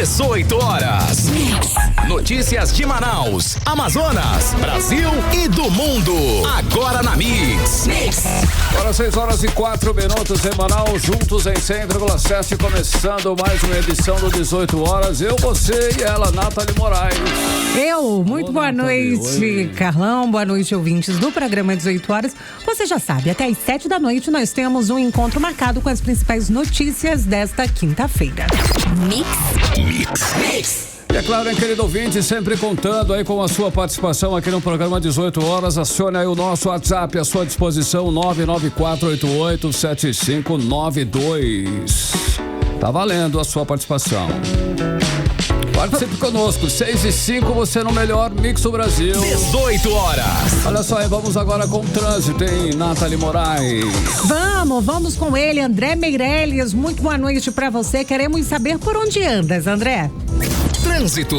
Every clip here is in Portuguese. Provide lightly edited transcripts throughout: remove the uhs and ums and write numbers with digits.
18 horas. Notícias de Manaus, Amazonas, Brasil e do mundo. Agora na Mix. Agora 6h04 em Manaus, juntos em 100,7, começando mais uma edição do 18 horas. Eu, você e ela, Nathalie Moraes. Muito boa noite, Carlão. Boa noite, ouvintes do programa 18 horas. Você já sabe, até às 7 da noite nós temos um encontro marcado com as principais notícias desta quinta-feira. Mix. E é claro, hein, querido ouvinte, sempre contando aí com a sua participação aqui no programa 18 horas. Acione aí o nosso WhatsApp à sua disposição, 994887592. Tá valendo a sua participação. Participe conosco, 6h05, você no melhor Mix do Brasil. 18 horas. Olha só, vamos agora com o trânsito, hein, Nathalie Moraes. Vamos com ele, André Meirelles. Muito boa noite pra você. Queremos saber por onde andas, André. Trânsito.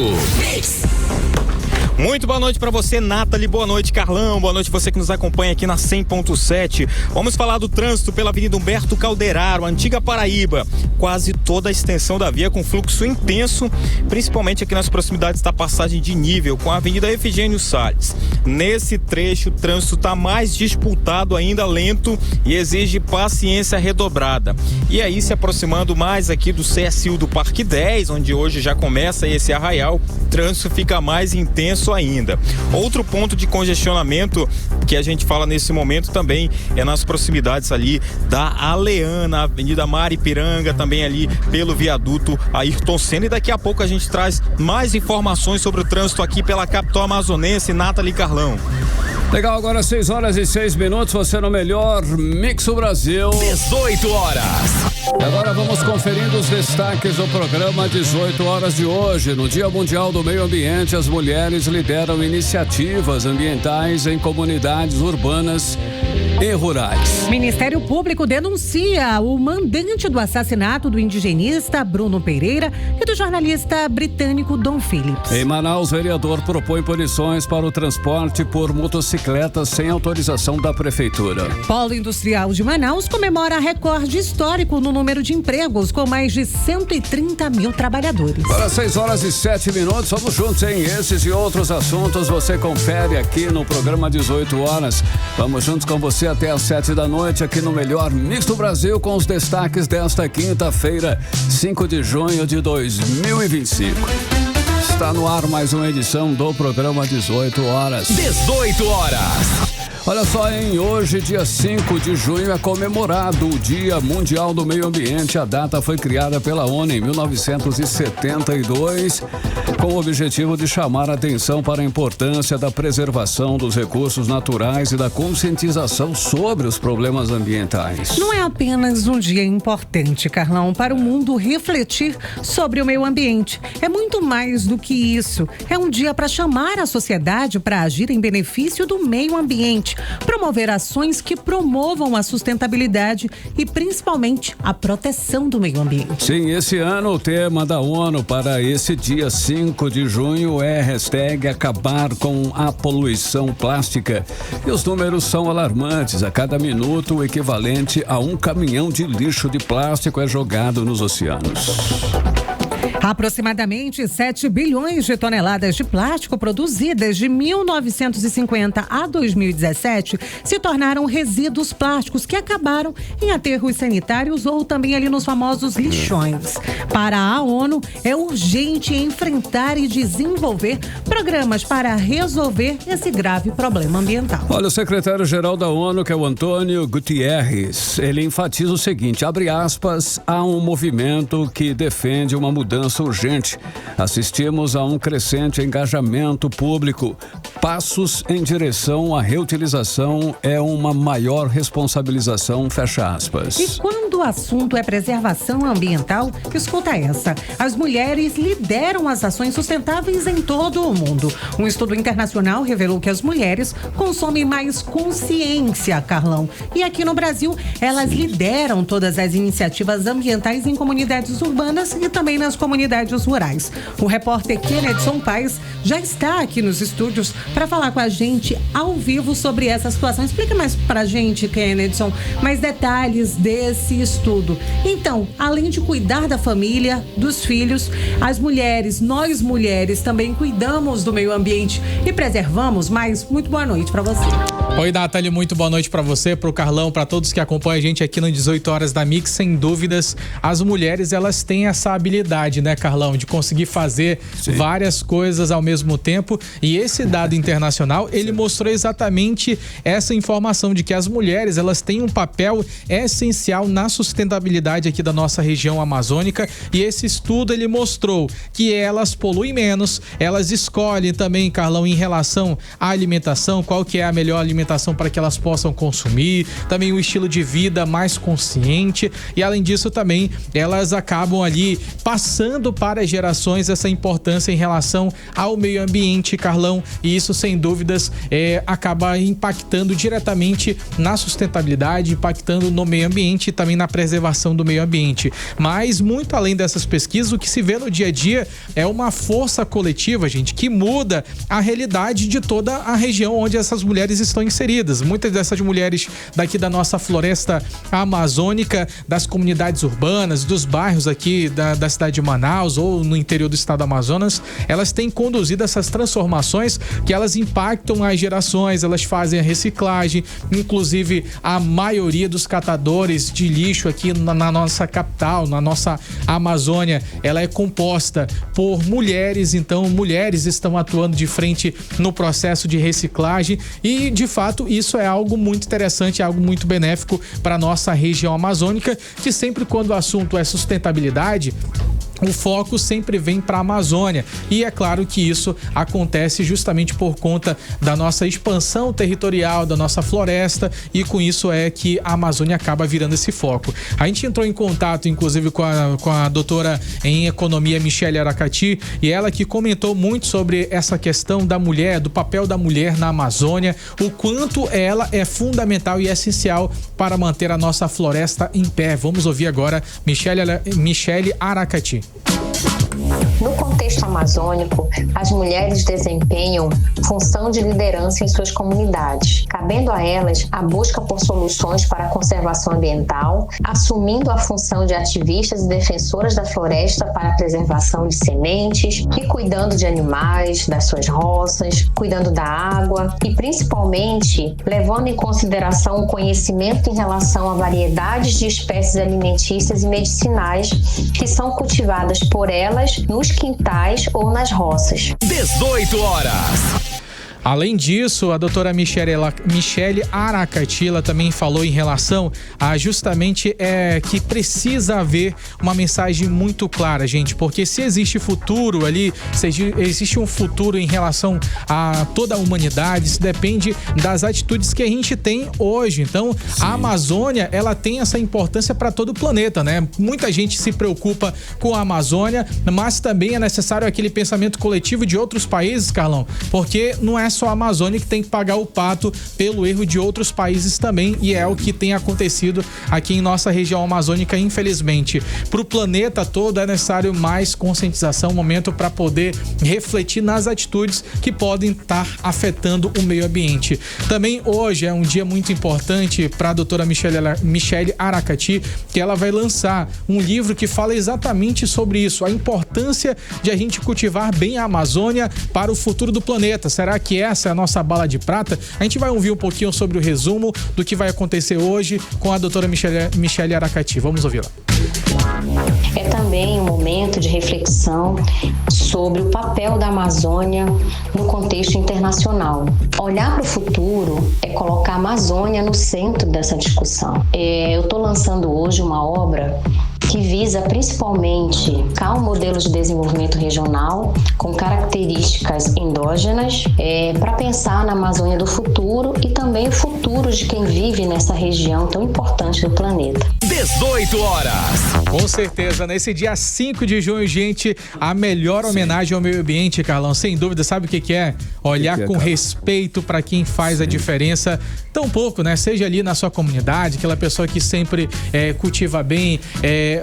Muito boa noite para você, Nathalie. Boa noite, Carlão. Boa noite você que nos acompanha aqui na 100.7. Vamos falar do trânsito pela Avenida Humberto Calderaro, Antiga Paraíba. Quase toda a extensão da via com fluxo intenso, principalmente aqui nas proximidades da passagem de nível com a Avenida Efigênio Salles. Nesse trecho, o trânsito está mais disputado, ainda lento e exige paciência redobrada. E aí, se aproximando mais aqui do CSU do Parque 10, onde hoje já começa esse arraial, o trânsito fica mais intenso ainda. Outro ponto de congestionamento que a gente fala nesse momento também é nas proximidades ali da Aleana, Avenida Maripiranga, também ali pelo viaduto Ayrton Senna. E daqui a pouco a gente traz mais informações sobre o trânsito aqui pela capital amazonense, Nathalie Carlão. Legal, agora 6h06, você no melhor Mix do Brasil. 18 horas. E agora vamos conferindo os destaques do programa 18 horas de hoje. No Dia Mundial do Meio Ambiente, as mulheres lideram iniciativas ambientais em comunidades urbanas e rurais. Ministério Público denuncia o mandante do assassinato do indigenista Bruno Pereira e do jornalista britânico Dom Phillips. Em Manaus, vereador propõe punições para o transporte por motocicletas sem autorização da prefeitura. Polo Industrial de Manaus comemora recorde histórico no número de empregos, com mais de 130 mil trabalhadores. Para 6h07, vamos juntos, hein? Esses e outros assuntos você confere aqui no programa 18 horas. Vamos juntos com você até às 7 da noite aqui no melhor Mix do Brasil, com os destaques desta quinta-feira, 5 de junho de 2025. Está no ar mais uma edição do programa 18 horas. 18 horas. Olha só, hein? Hoje, dia 5 de junho, é comemorado o Dia Mundial do Meio Ambiente. A data foi criada pela ONU em 1972, com o objetivo de chamar a atenção para a importância da preservação dos recursos naturais e da conscientização sobre os problemas ambientais. Não é apenas um dia importante, Carlão, para o mundo refletir sobre o meio ambiente. É muito mais do que isso. É um dia para chamar a sociedade para agir em benefício do meio ambiente, promover ações que promovam a sustentabilidade e principalmente a proteção do meio ambiente. Sim, esse ano o tema da ONU para esse dia 5 de junho é #acabar com a poluição plástica. E os números são alarmantes. A cada minuto, o equivalente a um caminhão de lixo de plástico é jogado nos oceanos. Aproximadamente 7 bilhões de toneladas de plástico produzidas de 1950 a 2017 se tornaram resíduos plásticos que acabaram em aterros sanitários ou também ali nos famosos lixões. Para a ONU, é urgente enfrentar e desenvolver programas para resolver esse grave problema ambiental. Olha, o secretário-geral da ONU, que é o Antônio Guterres, ele enfatiza o seguinte, abre aspas, há um movimento que defende uma mudança urgente. Assistimos a um crescente engajamento público. Passos em direção à reutilização é uma maior responsabilização, fecha aspas. E quando o assunto é preservação ambiental, escuta essa. As mulheres lideram as ações sustentáveis em todo o mundo. Um estudo internacional revelou que as mulheres consomem mais consciência, Carlão. E aqui no Brasil, elas lideram todas as iniciativas ambientais em comunidades urbanas e também nas comunidades comunidades rurais. O repórter Kennedson Paes já está aqui nos estúdios para falar com a gente ao vivo sobre essa situação. Explica mais para a gente, Kennedson, mais detalhes desse estudo. Então, além de cuidar da família, dos filhos, as mulheres, nós mulheres também cuidamos do meio ambiente e preservamos mais. Muito boa noite para você. Oi, Nathalie, muito boa noite para você, para o Carlão, para todos que acompanham a gente aqui no 18 Horas da Mix. Sem dúvidas, as mulheres, elas têm essa habilidade, né, Carlão, de conseguir fazer várias coisas ao mesmo tempo, e esse dado internacional, ele mostrou exatamente essa informação de que as mulheres, elas têm um papel essencial na sustentabilidade aqui da nossa região amazônica, e esse estudo, ele mostrou que elas poluem menos, elas escolhem também, Carlão, em relação à alimentação, qual que é a melhor alimentação para que elas possam consumir, também um estilo de vida mais consciente, e além disso também elas acabam ali passando para as gerações essa importância em relação ao meio ambiente, Carlão, e isso sem dúvidas acaba impactando diretamente na sustentabilidade, impactando no meio ambiente e também na preservação do meio ambiente. Mas muito além dessas pesquisas, o que se vê no dia a dia é uma força coletiva, gente, que muda a realidade de toda a região onde essas mulheres estão inseridas. Muitas dessas mulheres daqui da nossa floresta amazônica, das comunidades urbanas, dos bairros aqui da cidade de Manaus ou no interior do estado do Amazonas, elas têm conduzido essas transformações que elas impactam as gerações, elas fazem a reciclagem, inclusive a maioria dos catadores de lixo aqui na nossa capital, na nossa Amazônia, ela é composta por mulheres, então mulheres estão atuando de frente no processo de reciclagem e, de fato, isso é algo muito interessante, é algo muito benéfico para a nossa região amazônica, que sempre quando o assunto é sustentabilidade, o foco sempre vem para a Amazônia, e é claro que isso acontece justamente por conta da nossa expansão territorial, da nossa floresta, e com isso é que a Amazônia acaba virando esse foco. A gente entrou em contato inclusive com a doutora em economia Michele Aracati, e ela que comentou muito sobre essa questão da mulher, do papel da mulher na Amazônia, o quanto ela é fundamental e essencial para manter a nossa floresta em pé. Vamos ouvir agora Michele Aracati. No contexto amazônico, as mulheres desempenham função de liderança em suas comunidades, cabendo a elas a busca por soluções para a conservação ambiental, assumindo a função de ativistas e defensoras da floresta para a preservação de sementes e cuidando de animais, das suas roças, cuidando da água e, principalmente, levando em consideração o conhecimento em relação a variedades de espécies alimentícias e medicinais que são cultivadas por elas nos quintais ou nas roças. 18 horas. Além disso, a doutora Michele Aracati, ela também falou em relação a justamente que precisa haver uma mensagem muito clara, gente, porque se existe futuro ali, se existe um futuro em relação a toda a humanidade, isso depende das atitudes que a gente tem hoje. Então, a Amazônia, ela tem essa importância para todo o planeta, né? Muita gente se preocupa com a Amazônia, mas também é necessário aquele pensamento coletivo de outros países, Carlão, porque não é só a Amazônia que tem que pagar o pato pelo erro de outros países também, e é o que tem acontecido aqui em nossa região amazônica, infelizmente. Para o planeta todo é necessário mais conscientização, um momento para poder refletir nas atitudes que podem estar afetando o meio ambiente. Também hoje é um dia muito importante para a doutora Michele Aracati, que ela vai lançar um livro que fala exatamente sobre isso, a importância de a gente cultivar bem a Amazônia para o futuro do planeta. Será que essa é a nossa bala de prata? A gente vai ouvir um pouquinho sobre o resumo do que vai acontecer hoje com a doutora Michele Aracati. Vamos ouvi-la. É também um momento de reflexão sobre o papel da Amazônia no contexto internacional. Olhar para o futuro é colocar a Amazônia no centro dessa discussão. Eu estou lançando hoje uma obra que visa principalmente um modelo de desenvolvimento regional com características endógenas para pensar na Amazônia do futuro e também o futuro de quem vive nessa região tão importante do planeta. 18 horas. Com certeza, nesse dia 5 de junho, gente, a melhor homenagem ao meio ambiente, Carlão, sem dúvida, sabe o que é? Olhar com respeito para quem faz a diferença tão pouco, né? Seja ali na sua comunidade, aquela pessoa que sempre cultiva bem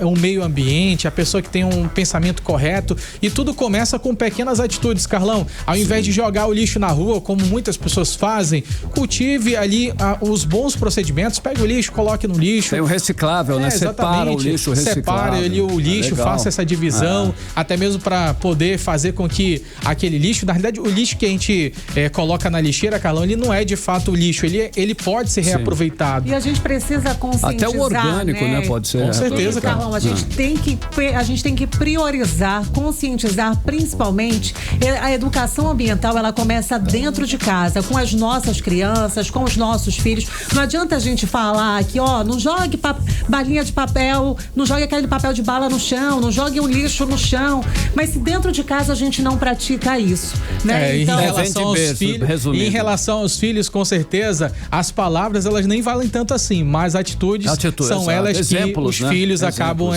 o meio ambiente, a pessoa que tem um pensamento correto, e tudo começa com pequenas atitudes, Carlão. Ao invés de jogar o lixo na rua, como muitas pessoas fazem, cultive ali os bons procedimentos, pegue o lixo, coloque no lixo. Tem o reciclável, né? Separa o lixo reciclável. Separe ali o lixo, faça essa divisão, até mesmo para poder fazer com que aquele lixo, na realidade, o lixo que a gente coloca na lixeira, Carlão, ele não é de fato o lixo, ele pode ser reaproveitado. E a gente precisa conscientizar, até o orgânico, né? Pode ser. Com certeza, Carlão, a gente tem que priorizar, conscientizar, principalmente a educação ambiental. Ela começa dentro de casa, com as nossas crianças, com os nossos filhos. Não adianta a gente falar aqui, não jogue balinha de papel, não jogue aquele papel de bala no chão, não jogue o lixo no chão. Mas se dentro de casa a gente não pratica isso, né? Então, em relação aos filhos, com certeza, as palavras elas nem valem tanto assim, mas atitudes são elas exemplos, que os filhos acabam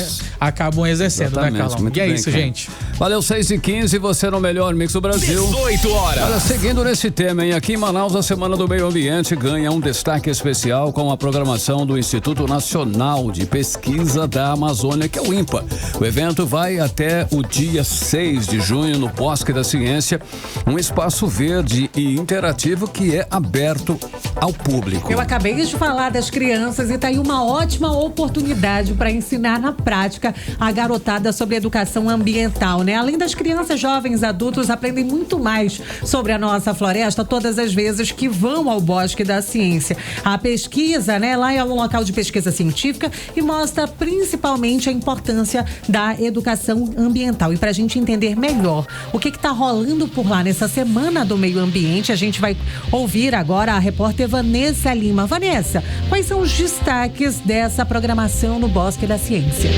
exercendo, né, Carlão? Muito bem, isso, gente. Valeu, 6h15, você no melhor mix do Brasil. 18 horas. Olha, seguindo nesse tema, hein? Aqui em Manaus, a Semana do Meio Ambiente ganha um destaque especial com a programação do Instituto Nacional de Pesquisa da Amazônia, que é o INPA. O evento vai até o dia 6 de junho no Bosque da Ciência, um espaço verde e interativo que é aberto ao público. Eu acabei de falar das crianças e tá aí uma ótima oportunidade para ensinar na prática a garotada sobre educação ambiental, né? Além das crianças, jovens, adultos aprendem muito mais sobre a nossa floresta todas as vezes que vão ao Bosque da Ciência. A pesquisa, né? Lá é um local de pesquisa científica e mostra principalmente a importância da educação ambiental. E para a gente entender melhor o que está rolando por lá nessa Semana do Meio Ambiente, a gente vai ouvir agora a repórter Vanessa Lima. Vanessa, quais são os destaques dessa programação no Bosque da Ciência?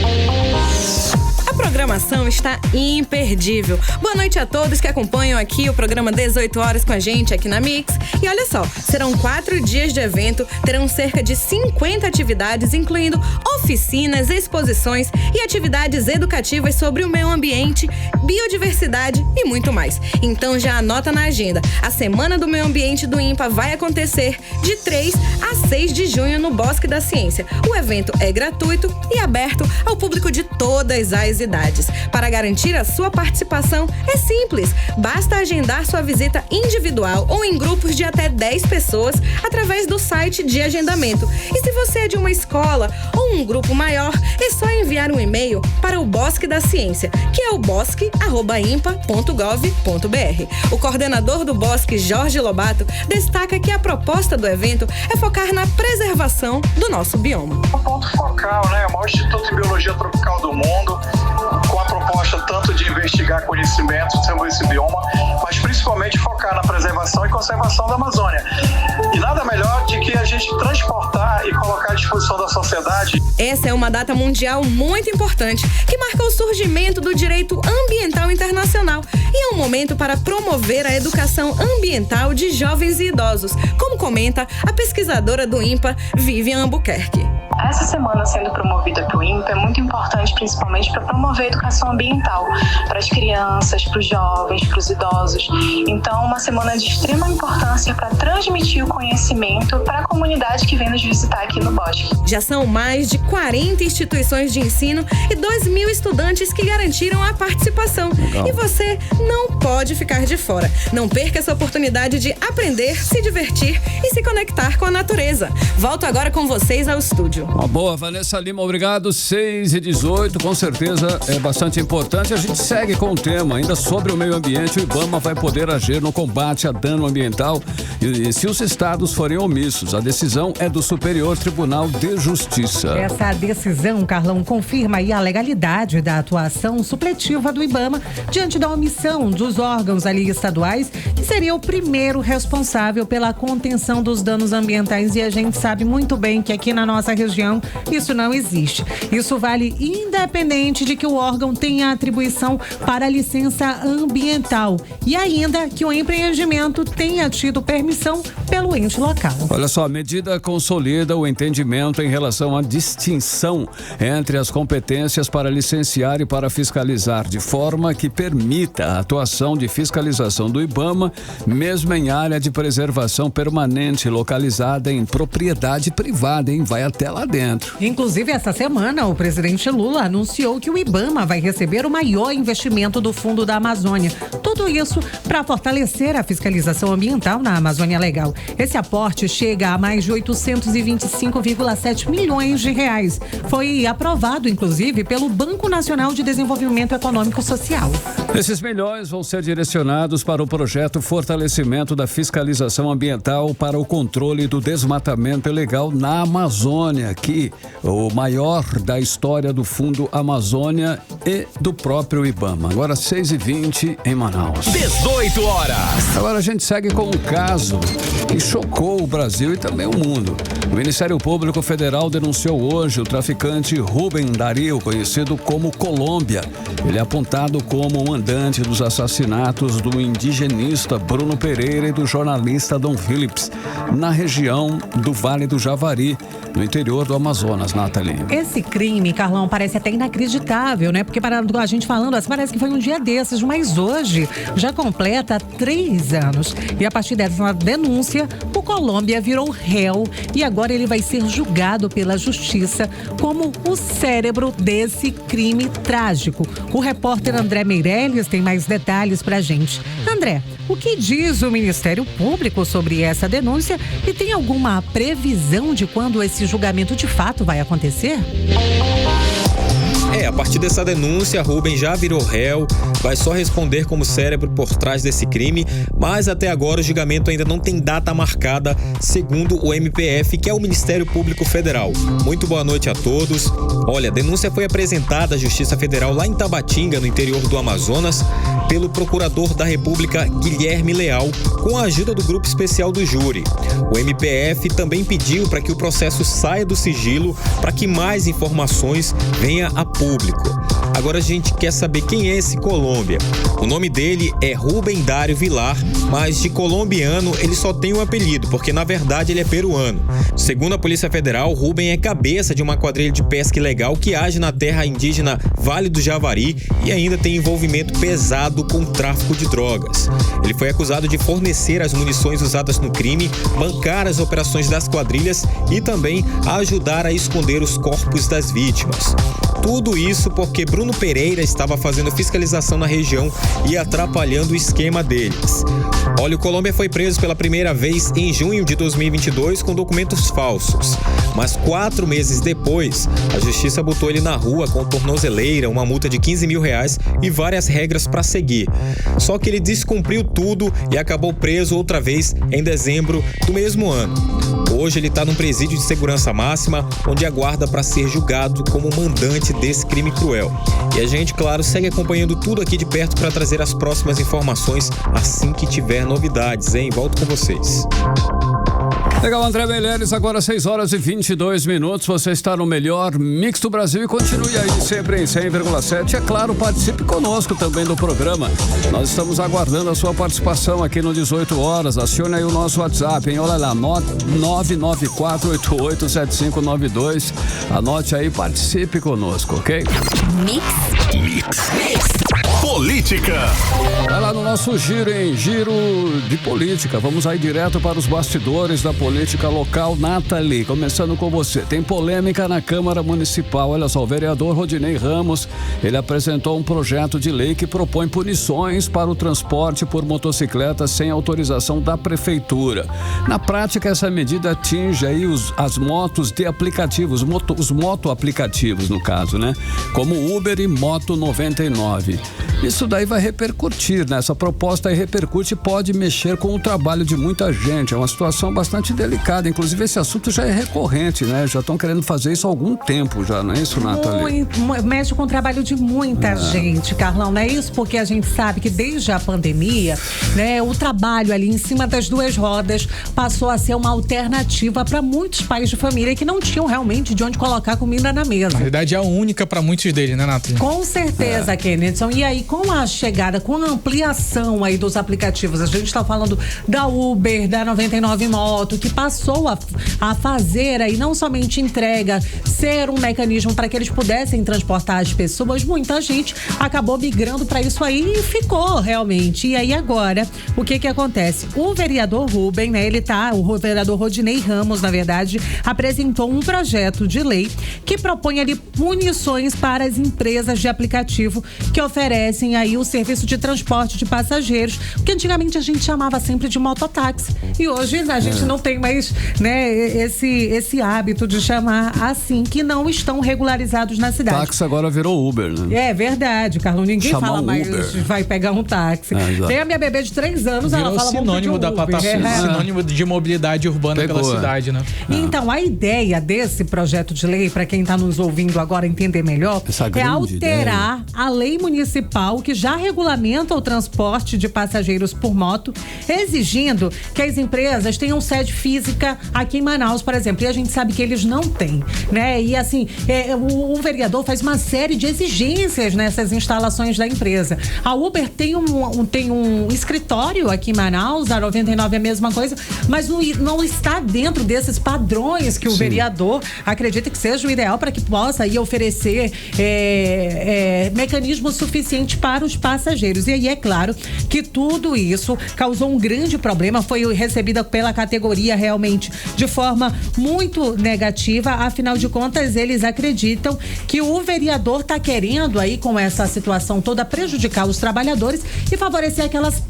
A programação está imperdível. Boa noite a todos que acompanham aqui o programa 18 horas com a gente aqui na Mix. E olha só, serão 4 dias de evento, terão cerca de 50 atividades, incluindo oficinas, exposições e atividades educativas sobre o meio ambiente, biodiversidade e muito mais. Então já anota na agenda. A Semana do Meio Ambiente do INPA vai acontecer de 3 a 6 de junho no Bosque da Ciência. O evento é gratuito e aberto ao público de todas as idades. Para garantir a sua participação, é simples. Basta agendar sua visita individual ou em grupos de até 10 pessoas através do site de agendamento. E se você é de uma escola ou um grupo maior, é só enviar um e-mail para o Bosque da Ciência, que é o bosque@impa.gov.br. O coordenador do Bosque, Jorge Lobato, destaca que a proposta do evento é focar na preservação do nosso bioma. O ponto focal, né? O maior instituto de biologia tropical do mundo, com a proposta tanto de investigar conhecimento sobre esse bioma, mas principalmente focar na preservação e conservação da Amazônia. E nada melhor de que a gente transportar e colocar à disposição da sociedade. Essa é uma data mundial muito importante que marca o surgimento do direito ambiental internacional e é um momento para promover a educação ambiental de jovens e idosos, como comenta a pesquisadora do INPA, Vivian Albuquerque. Essa semana sendo promovida pelo INPA é muito importante, principalmente para promover a educação ambiental para as crianças, para os jovens, para os idosos. Então, uma semana de extrema importância para transmitir o conhecimento para a comunidade que vem nos visitar aqui no Bosque. Já são mais de 40 instituições de ensino e 2.000 estudantes que garantiram a participação. Legal. E você não pode ficar de fora. Não perca essa oportunidade de aprender, se divertir e se conectar com a natureza. Volto agora com vocês ao estúdio. Uma boa, Vanessa Lima, obrigado. 6h18, com certeza é bastante importante. A gente segue com o tema ainda sobre o meio ambiente. O IBAMA vai poder agir no combate a dano ambiental e se os estados forem omissos. A decisão é do Superior Tribunal de Justiça. Essa decisão, Carlão, confirma aí a legalidade da atuação supletiva do IBAMA diante da omissão dos órgãos ali estaduais, que seria o primeiro responsável pela contenção dos danos ambientais. E a gente sabe muito bem que aqui na nossa região região, isso não existe. Isso vale independente de que o órgão tenha atribuição para licença ambiental e ainda que o empreendimento tenha tido permissão pelo ente local. Olha só, a medida consolida o entendimento em relação à distinção entre as competências para licenciar e para fiscalizar, de forma que permita a atuação de fiscalização do IBAMA, mesmo em área de preservação permanente, localizada em propriedade privada, hein? Vai até lá dentro. Inclusive, essa semana, o presidente Lula anunciou que o IBAMA vai receber o maior investimento do Fundo da Amazônia. Tudo isso para fortalecer a fiscalização ambiental na Amazônia Legal. Esse aporte chega a mais de 825,7 milhões de reais. Foi aprovado, inclusive, pelo Banco Nacional de Desenvolvimento Econômico Social. Esses milhões vão ser direcionados para o projeto Fortalecimento da Fiscalização Ambiental para o controle do desmatamento ilegal na Amazônia, aqui, o maior da história do Fundo Amazônia e do próprio IBAMA. Agora 6h20 em Manaus. 18 horas. Agora a gente segue com um caso que chocou o Brasil e também o mundo. O Ministério Público Federal denunciou hoje o traficante Rubem Dario, conhecido como Colômbia. Ele é apontado como o mandante dos assassinatos do indigenista Bruno Pereira e do jornalista Dom Phillips, na região do Vale do Javari, no interior do Amazonas, Nathalie. Esse crime, Carlão, parece até inacreditável, né? Porque para a gente falando assim, parece que foi um dia desses, mas hoje já completa 3 anos. E a partir dessa denúncia, o Colômbia virou réu e agora ele vai ser julgado pela justiça como o cérebro desse crime trágico. O repórter André Meirelles tem mais detalhes pra gente. André, o que diz o Ministério Público sobre essa denúncia e tem alguma previsão de quando esse julgamento de fato vai acontecer? A partir dessa denúncia, Rubem já virou réu, vai só responder como cérebro por trás desse crime, mas até agora o julgamento ainda não tem data marcada, segundo o MPF, que é o Ministério Público Federal. Muito boa noite a todos. Olha, a denúncia foi apresentada à Justiça Federal lá em Tabatinga, no interior do Amazonas, pelo Procurador da República Guilherme Leal, com a ajuda do Grupo Especial do Júri. O MPF também pediu para que o processo saia do sigilo para que mais informações venham a público. Agora a gente quer saber quem é esse Colômbia. O nome dele é Rubem Dario Vilar, mas de colombiano ele só tem um apelido, porque na verdade ele é peruano. Segundo a Polícia Federal, Rubem é cabeça de uma quadrilha de pesca ilegal que age na terra indígena Vale do Javari e ainda tem envolvimento pesado com o tráfico de drogas. Ele foi acusado de fornecer as munições usadas no crime, bancar as operações das quadrilhas e também ajudar a esconder os corpos das vítimas. Tudo isso porque Bruno Pereira estava fazendo fiscalização na região e atrapalhando o esquema deles. Olha, o Colômbia foi preso pela primeira vez em junho de 2022 com documentos falsos. Mas 4 meses depois, a justiça botou ele na rua com tornozeleira, uma multa de R$15 mil e várias regras para seguir. Só que ele descumpriu tudo e acabou preso outra vez em dezembro do mesmo ano. Hoje ele está num presídio de segurança máxima, onde aguarda para ser julgado como mandante desse crime cruel. E a gente, claro, segue acompanhando tudo aqui de perto para trazer as próximas informações assim que tiver novidades, hein? Volto com vocês. Legal, André Meirelles, agora 6h22. Você está no melhor mix do Brasil e continue aí sempre em 100,7. É claro, participe conosco também do programa. Nós estamos aguardando a sua participação aqui no 18 horas. Acione aí o nosso WhatsApp, hein? Olha lá, 994887592. Anote aí, participe conosco, ok? Mix. Política. Vai lá no nosso giro, hein? Giro de política. Vamos aí direto para os bastidores da política local. Nathalie, começando com você. Tem polêmica na Câmara Municipal. Olha só, o vereador Rodinei Ramos, ele apresentou um projeto de lei que propõe punições para o transporte por motocicleta sem autorização da prefeitura. Na prática, essa medida atinge aí as motos de aplicativos, os motoaplicativos no caso, né? Como Uber e Moto 99. Isso daí vai repercutir, né? Essa proposta aí repercute e pode mexer com o trabalho de muita gente. É uma situação bastante delicada. Inclusive, esse assunto já é recorrente, né? Já estão querendo fazer isso há algum tempo já, não é isso, Nathalie? Mexe com o trabalho de muita gente, Carlão, não é isso? Porque a gente sabe que desde a pandemia, né, o trabalho ali em cima das duas rodas passou a ser uma alternativa para muitos pais de família que não tinham realmente de onde colocar comida na mesa. Na verdade, é a única para muitos deles, né, Nathalie? Com certeza, Kennedy. E aí, com a chegada, com a ampliação aí dos aplicativos, a gente está falando da Uber, da 99 Moto, que passou a fazer aí não somente entrega, ser um mecanismo para que eles pudessem transportar as pessoas, muita gente acabou migrando para isso aí e ficou realmente. E aí agora, o que acontece? O vereador Rubem, né, o vereador Rodinei Ramos, na verdade, apresentou um projeto de lei que propõe ali punições para as empresas de aplicativo que oferecem aí o serviço de transporte de passageiros, que antigamente a gente chamava sempre de mototáxi. E hoje a gente não tem mais, né, esse hábito de chamar assim, que não estão regularizados na cidade. Táxi agora virou Uber, né? É verdade, Carlos. Ninguém fala mais vai pegar um táxi. Tem a minha bebê de 3 anos, virou ela fala sinônimo da plataforma, sinônimo de mobilidade urbana pela cidade, né? Então, a ideia desse projeto de lei, para quem está nos ouvindo agora entender melhor, é alterar a lei municipal que já regulamenta o transporte de passageiros por moto, exigindo que as empresas tenham sede física aqui em Manaus, por exemplo. E a gente sabe que eles não têm, né? E assim, o vereador faz uma série de exigências nessas instalações da empresa. A Uber tem um escritório aqui em Manaus, a 99 é a mesma coisa, mas não está dentro desses padrões que o vereador acredita que seja o ideal para que possa aí oferecer mecanismos suficientes para os passageiros. E aí é claro que tudo isso causou um grande problema, foi recebida pela categoria realmente de forma muito negativa. Afinal de contas, eles acreditam que o vereador está querendo aí, com essa situação toda, prejudicar os trabalhadores e favorecer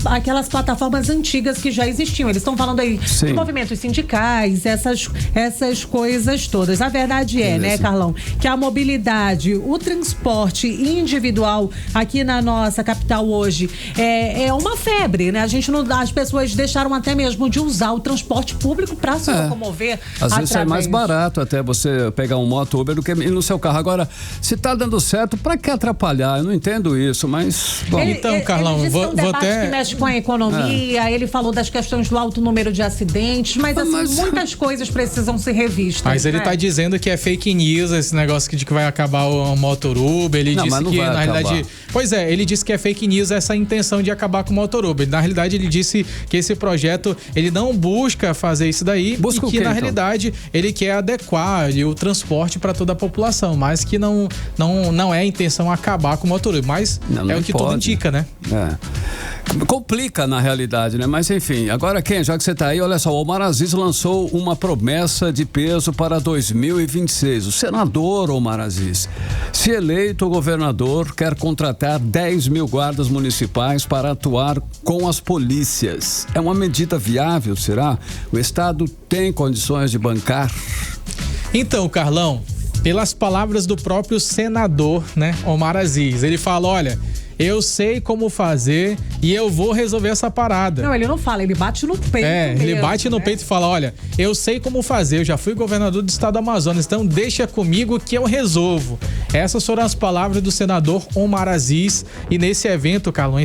aquelas plataformas antigas que já existiam. Eles estão falando aí de movimentos sindicais, essas coisas todas. A verdade né, Carlão, que a mobilidade, o transporte individual aqui na nossa capital hoje é uma febre, né? As pessoas deixaram até mesmo de usar o transporte público para se locomover. Às vezes é mais barato até você pegar um moto Uber do que ir no seu carro. Agora, se tá dando certo, para que atrapalhar? Eu não entendo isso, mas... Bom. Então, Carlão, ele disse vou até... que mexe com a economia, ele falou das questões do alto número de acidentes, mas muitas coisas precisam ser revistas. Mas ele tá dizendo que é fake news, esse negócio de que vai acabar o motor Uber. Ele disse que, na realidade... Pois é, ele disse que é fake news essa intenção de acabar com o motor Uber. Na realidade, ele disse que esse projeto, ele não busca fazer isso daí, e que, na realidade, ele quer adequar o transporte para toda a população, mas que não é a intenção acabar com o motor Uber. Mas é o que tudo indica, né? Complica na realidade, né? Mas enfim, agora já que você tá aí, olha só, o Omar Aziz lançou uma promessa de peso para 2026. O senador Omar Aziz, se eleito governador, quer contratar 10 mil guardas municipais para atuar com as polícias. É uma medida viável, será? O Estado tem condições de bancar? Então, Carlão, pelas palavras do próprio senador, né, Omar Aziz, ele fala, olha... Eu sei como fazer e eu vou resolver essa parada. Não, ele não fala, ele bate no peito. Ele bate no peito e fala, olha, eu sei como fazer, eu já fui governador do estado do Amazonas, então deixa comigo que eu resolvo. Essas foram as palavras do senador Omar Aziz. E nesse evento, Carlão,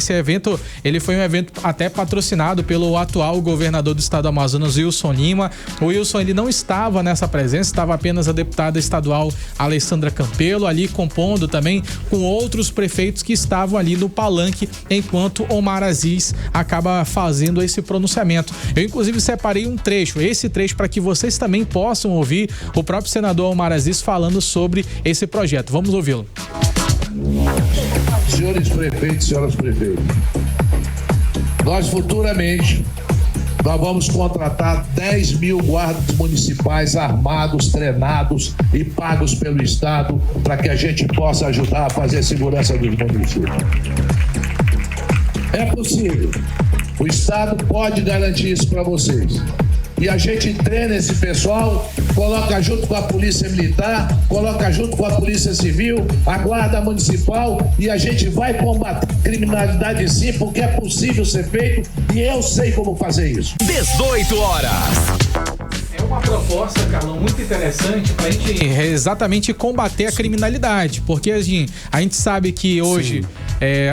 ele foi um evento até patrocinado pelo atual governador do estado do Amazonas, Wilson Lima. O Wilson, ele não estava nessa presença, estava apenas a deputada estadual Alessandra Campelo, ali compondo também com outros prefeitos que estavam ali no palanque, enquanto Omar Aziz acaba fazendo esse pronunciamento. Eu, inclusive, separei um trecho, esse trecho, para que vocês também possam ouvir o próprio senador Omar Aziz falando sobre esse projeto. Vamos ouvi-lo. Senhores prefeitos, senhoras prefeitas, nós futuramente vamos contratar 10 mil guardas municipais armados, treinados e pagos pelo Estado para que a gente possa ajudar a fazer a segurança dos municípios. É possível. O Estado pode garantir isso para vocês. e a gente treina esse pessoal, coloca junto com a Polícia Militar, coloca junto com a Polícia Civil, a Guarda Municipal, e a gente vai combater a criminalidade sim, porque é possível ser feito e eu sei como fazer isso. 18 horas. É uma proposta, Carlão, muito interessante para a gente exatamente combater a criminalidade, porque a gente sabe que hoje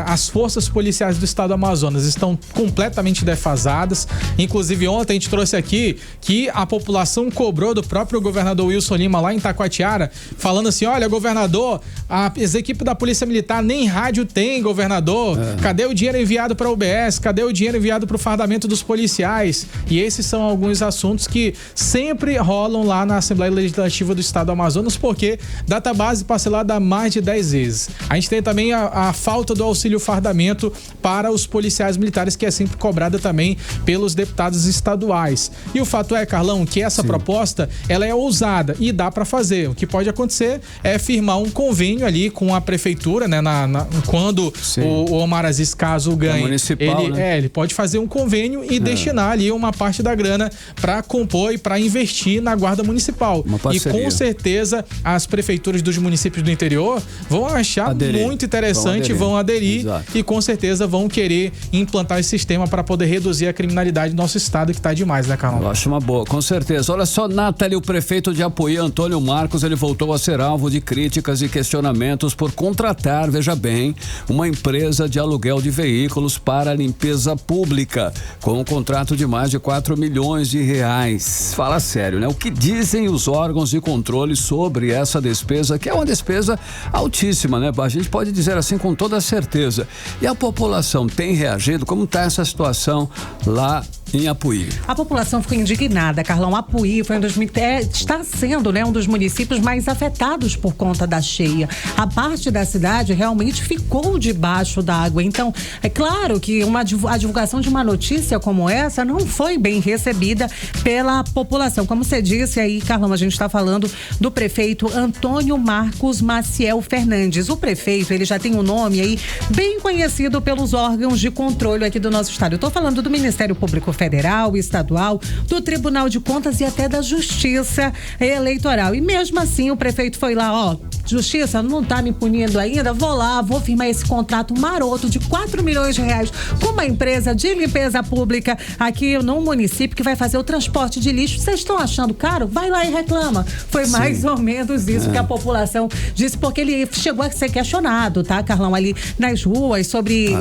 as forças policiais do estado do Amazonas estão completamente defasadas. Inclusive ontem a gente trouxe aqui que a população cobrou do próprio governador Wilson Lima lá em Taquatiara, falando assim: olha, governador, as equipes da Polícia Militar nem rádio tem, governador, cadê o dinheiro enviado para a UBS, cadê o dinheiro enviado para o fardamento dos policiais? E esses são alguns assuntos que sempre rolam lá na Assembleia Legislativa do Estado do Amazonas, porque database parcelada há mais de 10 vezes. A gente tem também a falta do auxílio fardamento para os policiais militares, que é sempre cobrada também pelos deputados estaduais. E o fato é, Carlão, que essa proposta, ela é ousada e dá para fazer. O que pode acontecer é firmar um convênio ali com a prefeitura, né, quando o Omar Aziz, caso ganhe, ele pode fazer um convênio e destinar ali uma parte da grana para compor e para investir na Guarda Municipal. E com certeza as prefeituras dos municípios do interior vão achar muito interessante, vão aderir e com certeza vão querer implantar esse sistema para poder reduzir a criminalidade do nosso estado, que tá demais, né, Carlão? Eu acho uma boa, com certeza. Olha só, Nathalie, o prefeito de Apuí, Antônio Marcos, ele voltou a ser alvo de críticas e questionamentos por contratar, veja bem, uma empresa de aluguel de veículos para limpeza pública, com um contrato de mais de 4 milhões de reais. Fala sério, né? O que dizem os órgãos de controle sobre essa despesa, que é uma despesa altíssima, né? A gente pode dizer assim com toda certeza. E a população tem reagido? Como está essa situação lá em Apuí? A população ficou indignada, Carlão. Apuí foi está sendo, né, um dos municípios mais afetados por conta da cheia. A parte da cidade realmente ficou debaixo d'água. Então, é claro que a divulgação de uma notícia como essa não foi bem recebida pela população. Como você disse aí, Carlão, a gente está falando do prefeito Antônio Marcos Maciel Fernandes. O prefeito, ele já tem um nome aí bem conhecido pelos órgãos de controle aqui do nosso estado. Eu estou falando do Ministério Público Federal, Estadual, do Tribunal de Contas e até da Justiça Eleitoral. E mesmo assim o prefeito foi lá, Justiça não tá me punindo ainda, vou firmar esse contrato maroto de 4 milhões de reais com uma empresa de limpeza pública aqui no município que vai fazer o transporte de lixo. Vocês estão achando caro? Vai lá e reclama. Foi mais ou menos isso que a população disse, porque ele chegou a ser questionado, tá, Carlão, ali nas ruas sobre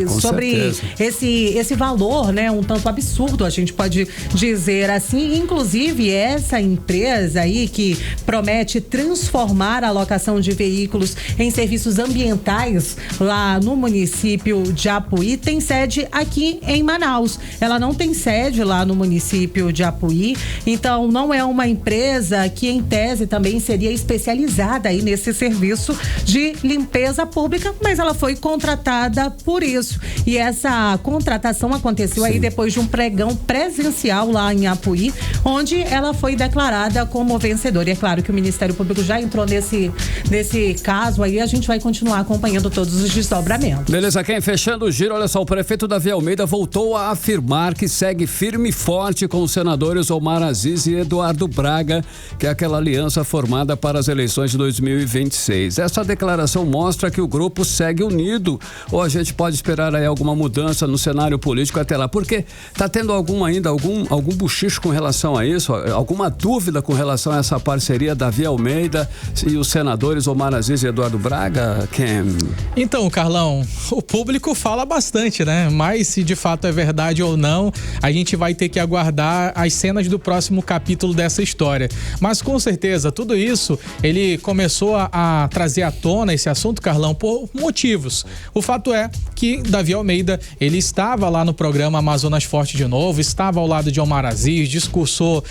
esse valor, né, um tanto absurdo, a gente pode dizer assim. Inclusive, essa empresa aí que promete transformar a locação de veículos em serviços ambientais lá no município de Apuí tem sede aqui em Manaus. Ela não tem sede lá no município de Apuí, então não é uma empresa que em tese também seria especializada aí nesse serviço de limpeza pública, mas ela foi contratada por isso. E essa contratação aconteceu aí depois de um pregão presencial lá em Apuí, onde ela foi declarada como vencedora. E é claro que o Ministério Público já entrou nesse caso aí, a gente vai continuar acompanhando todos os desdobramentos. Beleza, quem fechando o giro, olha só, o prefeito Davi Almeida voltou a afirmar que segue firme e forte com os senadores Omar Aziz e Eduardo Braga, que é aquela aliança formada para as eleições de 2026. Essa declaração mostra que o grupo segue unido, ou a gente pode esperar aí alguma mudança no cenário político até lá, porque tá tendo algum buchicho com relação a isso, alguma dúvida com relação a essa parceria Davi Almeida e os senadores Omar Aziz e Eduardo Braga, Ken? Então, Carlão, o público fala bastante, né? Mas se de fato é verdade ou não, a gente vai ter que aguardar as cenas do próximo capítulo dessa história. Mas com certeza, tudo isso, ele começou a trazer à tona esse assunto, Carlão, por motivos. O fato é que Davi Almeida, ele estava lá no programa Amazonas Forte de novo, estava ao lado de Omar Aziz, discursou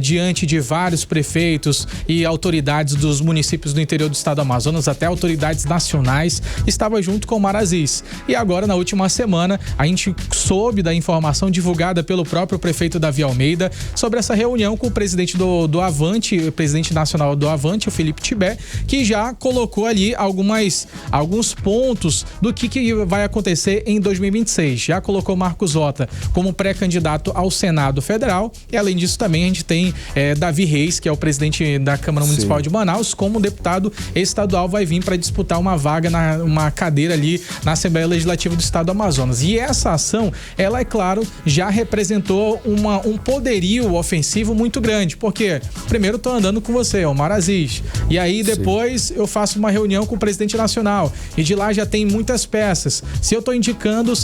diante de vários prefeitos e autoridades dos municípios do interior do estado do Amazonas, até autoridades nacionais, estava junto com Omar Aziz. E agora, na última semana, a gente soube da informação divulgada pelo próprio prefeito Davi Almeida sobre essa reunião com o presidente do Avante, o presidente nacional do Avante, o Felipe Tibé, que já colocou ali alguns pontos do que vai vai acontecer em 2026. Já colocou Marcos Hota como pré-candidato ao Senado Federal e, além disso, também a gente tem Davi Reis, que é o presidente da Câmara Municipal de Manaus, como deputado estadual, vai vir para disputar uma vaga, uma cadeira ali na Assembleia Legislativa do Estado do Amazonas. E essa ação, ela, é claro, já representou um poderio ofensivo muito grande, porque primeiro tô andando com você, Omar Aziz, e aí depois eu faço uma reunião com o presidente nacional, e de lá já tem muitas peças. Se eu tô indicando o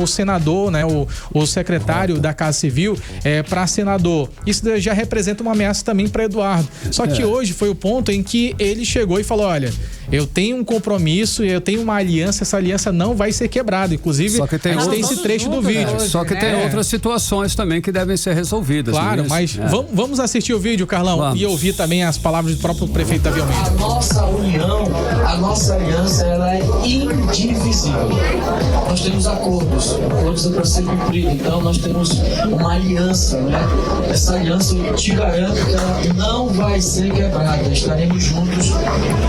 senador, né, o secretário da Casa Civil para senador, isso já representa uma ameaça também para Eduardo. Só que hoje foi o ponto em que ele chegou e falou: olha, eu tenho um compromisso e eu tenho uma aliança, essa aliança não vai ser quebrada. Inclusive, só que tem esse trecho do vídeo. Só que tem outras situações também que devem ser resolvidas. Claro, mas vamos assistir o vídeo, Carlão, e ouvir também as palavras do próprio prefeito Davi Almeida. A nossa união, a nossa aliança, ela é indivisível. Nós temos acordos para ser cumprido, então nós temos uma aliança, né? Essa aliança, eu te garanto que ela não vai ser quebrada. Estaremos juntos,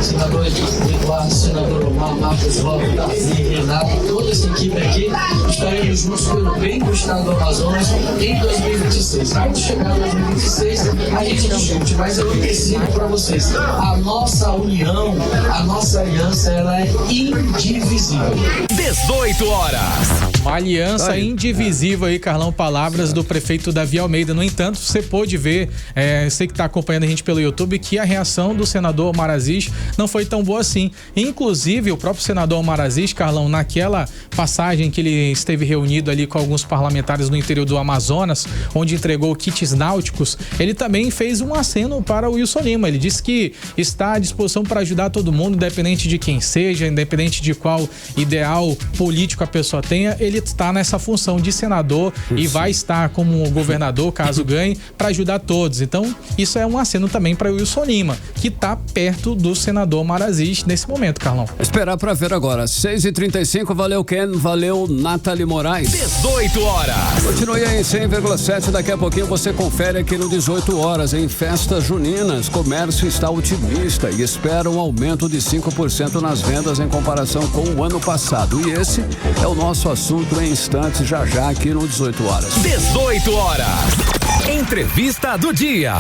senador Eduardo, senador Omar, Marcos Hota, Davi, Renato, toda essa equipe aqui, estaremos juntos pelo bem do Estado do Amazonas em 2026. Quando chegar em 2026, a gente discute, mas eu ensino para vocês, a nossa união, a nossa aliança, ela é indivisível. 18 horas. Uma aliança indivisível aí, Carlão, palavras do prefeito Davi Almeida. No entanto, você pôde ver, você que está acompanhando a gente pelo YouTube, que a reação do senador Omar Aziz não foi tão boa assim. Inclusive, o próprio senador Omar Aziz, Carlão, naquela passagem que ele esteve reunido ali com alguns parlamentares no interior do Amazonas, onde entregou kits náuticos, ele também fez um aceno para o Wilson Lima. Ele disse que está à disposição para ajudar todo mundo, independente de quem seja, independente de qual ideal político a pessoa tenha, ele está nessa função de senador e vai estar como governador, caso ganhe, para ajudar todos. Então, isso é um aceno também para o Wilson Lima, que está perto do senador Omar Aziz nesse momento, Carlão. Esperar para ver agora. 6h35, valeu Ken, valeu Nathalie Moraes. 18 horas. Continue aí em 100,7, daqui a pouquinho você confere aqui no 18 horas. Em festas juninas, comércio está otimista e espera um aumento de 5% nas vendas em comparação com o ano passado. E esse é o nosso assunto em instantes, já aqui no 18 horas. 18 horas. Entrevista do dia.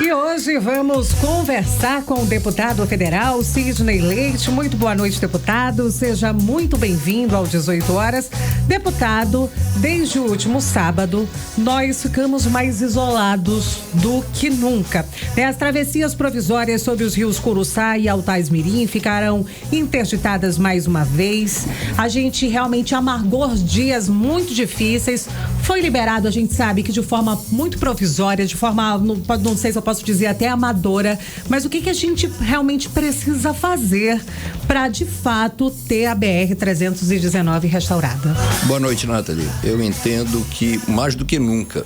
E hoje vamos conversar com o deputado federal Sidney Leite. Muito boa noite, deputado. Seja muito bem-vindo ao 18 horas. Deputado, desde o último sábado, nós ficamos mais isolados do que nunca. As travessias provisórias sobre os rios Curuçá e Altais Mirim ficarão interditadas mais uma vez. A gente realmente amargou dias muito difíceis. Foi liberado, a gente sabe que de forma muito provisória, de forma, não sei se eu posso dizer até amadora, mas o que a gente realmente precisa fazer para de fato ter a BR-319 restaurada? Boa noite, Nathalie. Eu entendo que mais do que nunca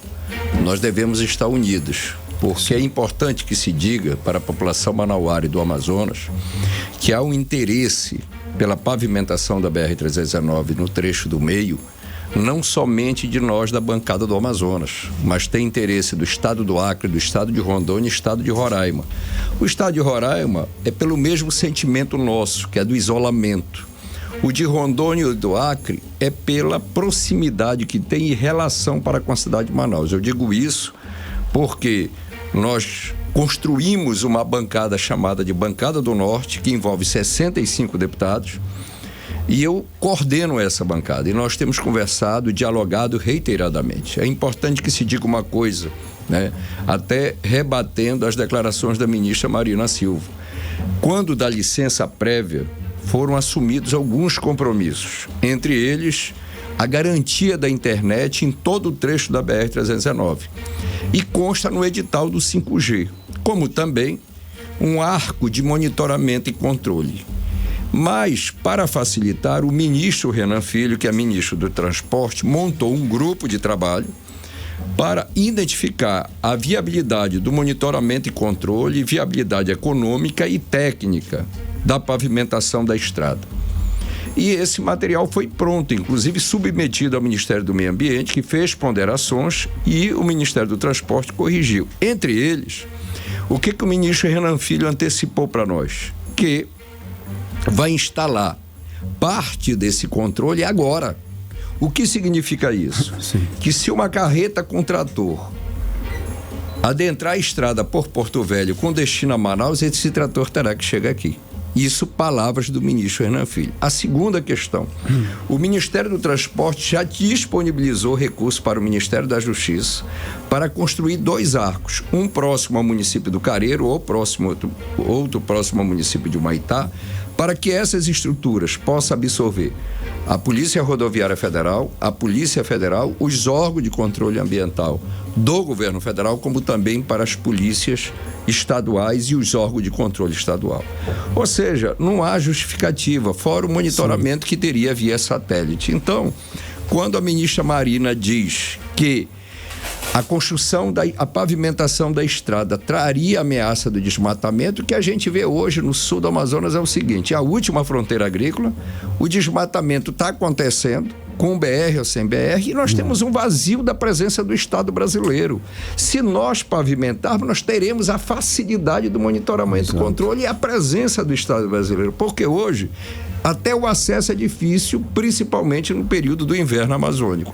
nós devemos estar unidos, porque é importante que se diga para a população manauara e do Amazonas que há um interesse pela pavimentação da BR-319 no trecho do meio, não somente de nós da bancada do Amazonas, mas tem interesse do estado do Acre, do estado de Rondônia e do estado de Roraima. O estado de Roraima é pelo mesmo sentimento nosso, que é do isolamento. O de Rondônia e do Acre é pela proximidade que tem em relação para com a cidade de Manaus. Eu digo isso porque nós construímos uma bancada chamada de Bancada do Norte, que envolve 65 deputados, e eu coordeno essa bancada. E nós temos conversado, dialogado reiteradamente. É importante que se diga uma coisa, né? Até rebatendo as declarações da ministra Marina Silva. Quando da licença prévia, foram assumidos alguns compromissos, entre eles a garantia da internet em todo o trecho da BR-319. E consta no edital do 5G, como também um arco de monitoramento e controle. Mas, para facilitar, o ministro Renan Filho, que é ministro do Transporte, montou um grupo de trabalho para identificar a viabilidade do monitoramento e controle, viabilidade econômica e técnica da pavimentação da estrada. E esse material foi pronto, inclusive submetido ao Ministério do Meio Ambiente, que fez ponderações, e o Ministério do Transporte corrigiu. Entre eles, o que o ministro Renan Filho antecipou para nós? Que vai instalar parte desse controle agora. O que significa isso? Sim. Que se uma carreta com trator adentrar a estrada por Porto Velho com destino a Manaus, esse trator terá que chegar aqui. Isso, palavras do ministro Renan Filho. A segunda questão, o Ministério do Transporte já disponibilizou recursos para o Ministério da Justiça para construir 2 arcos, um próximo ao município do Careiro, ou outro próximo ao município de Humaitá, para que essas estruturas possam absorver a Polícia Rodoviária Federal, a Polícia Federal, os órgãos de controle ambiental do governo federal, como também para as polícias estaduais e os órgãos de controle estadual. Ou seja, não há justificativa, fora o monitoramento que teria via satélite. Então, quando a ministra Marina diz que a construção, a pavimentação da estrada traria ameaça do desmatamento, o que a gente vê hoje no sul do Amazonas é o seguinte: a última fronteira agrícola, o desmatamento está acontecendo, com BR ou sem BR, e nós temos um vazio da presença do Estado brasileiro. Se nós pavimentarmos, nós teremos a facilidade do monitoramento e controle e a presença do Estado brasileiro, porque hoje até o acesso é difícil, principalmente no período do inverno amazônico.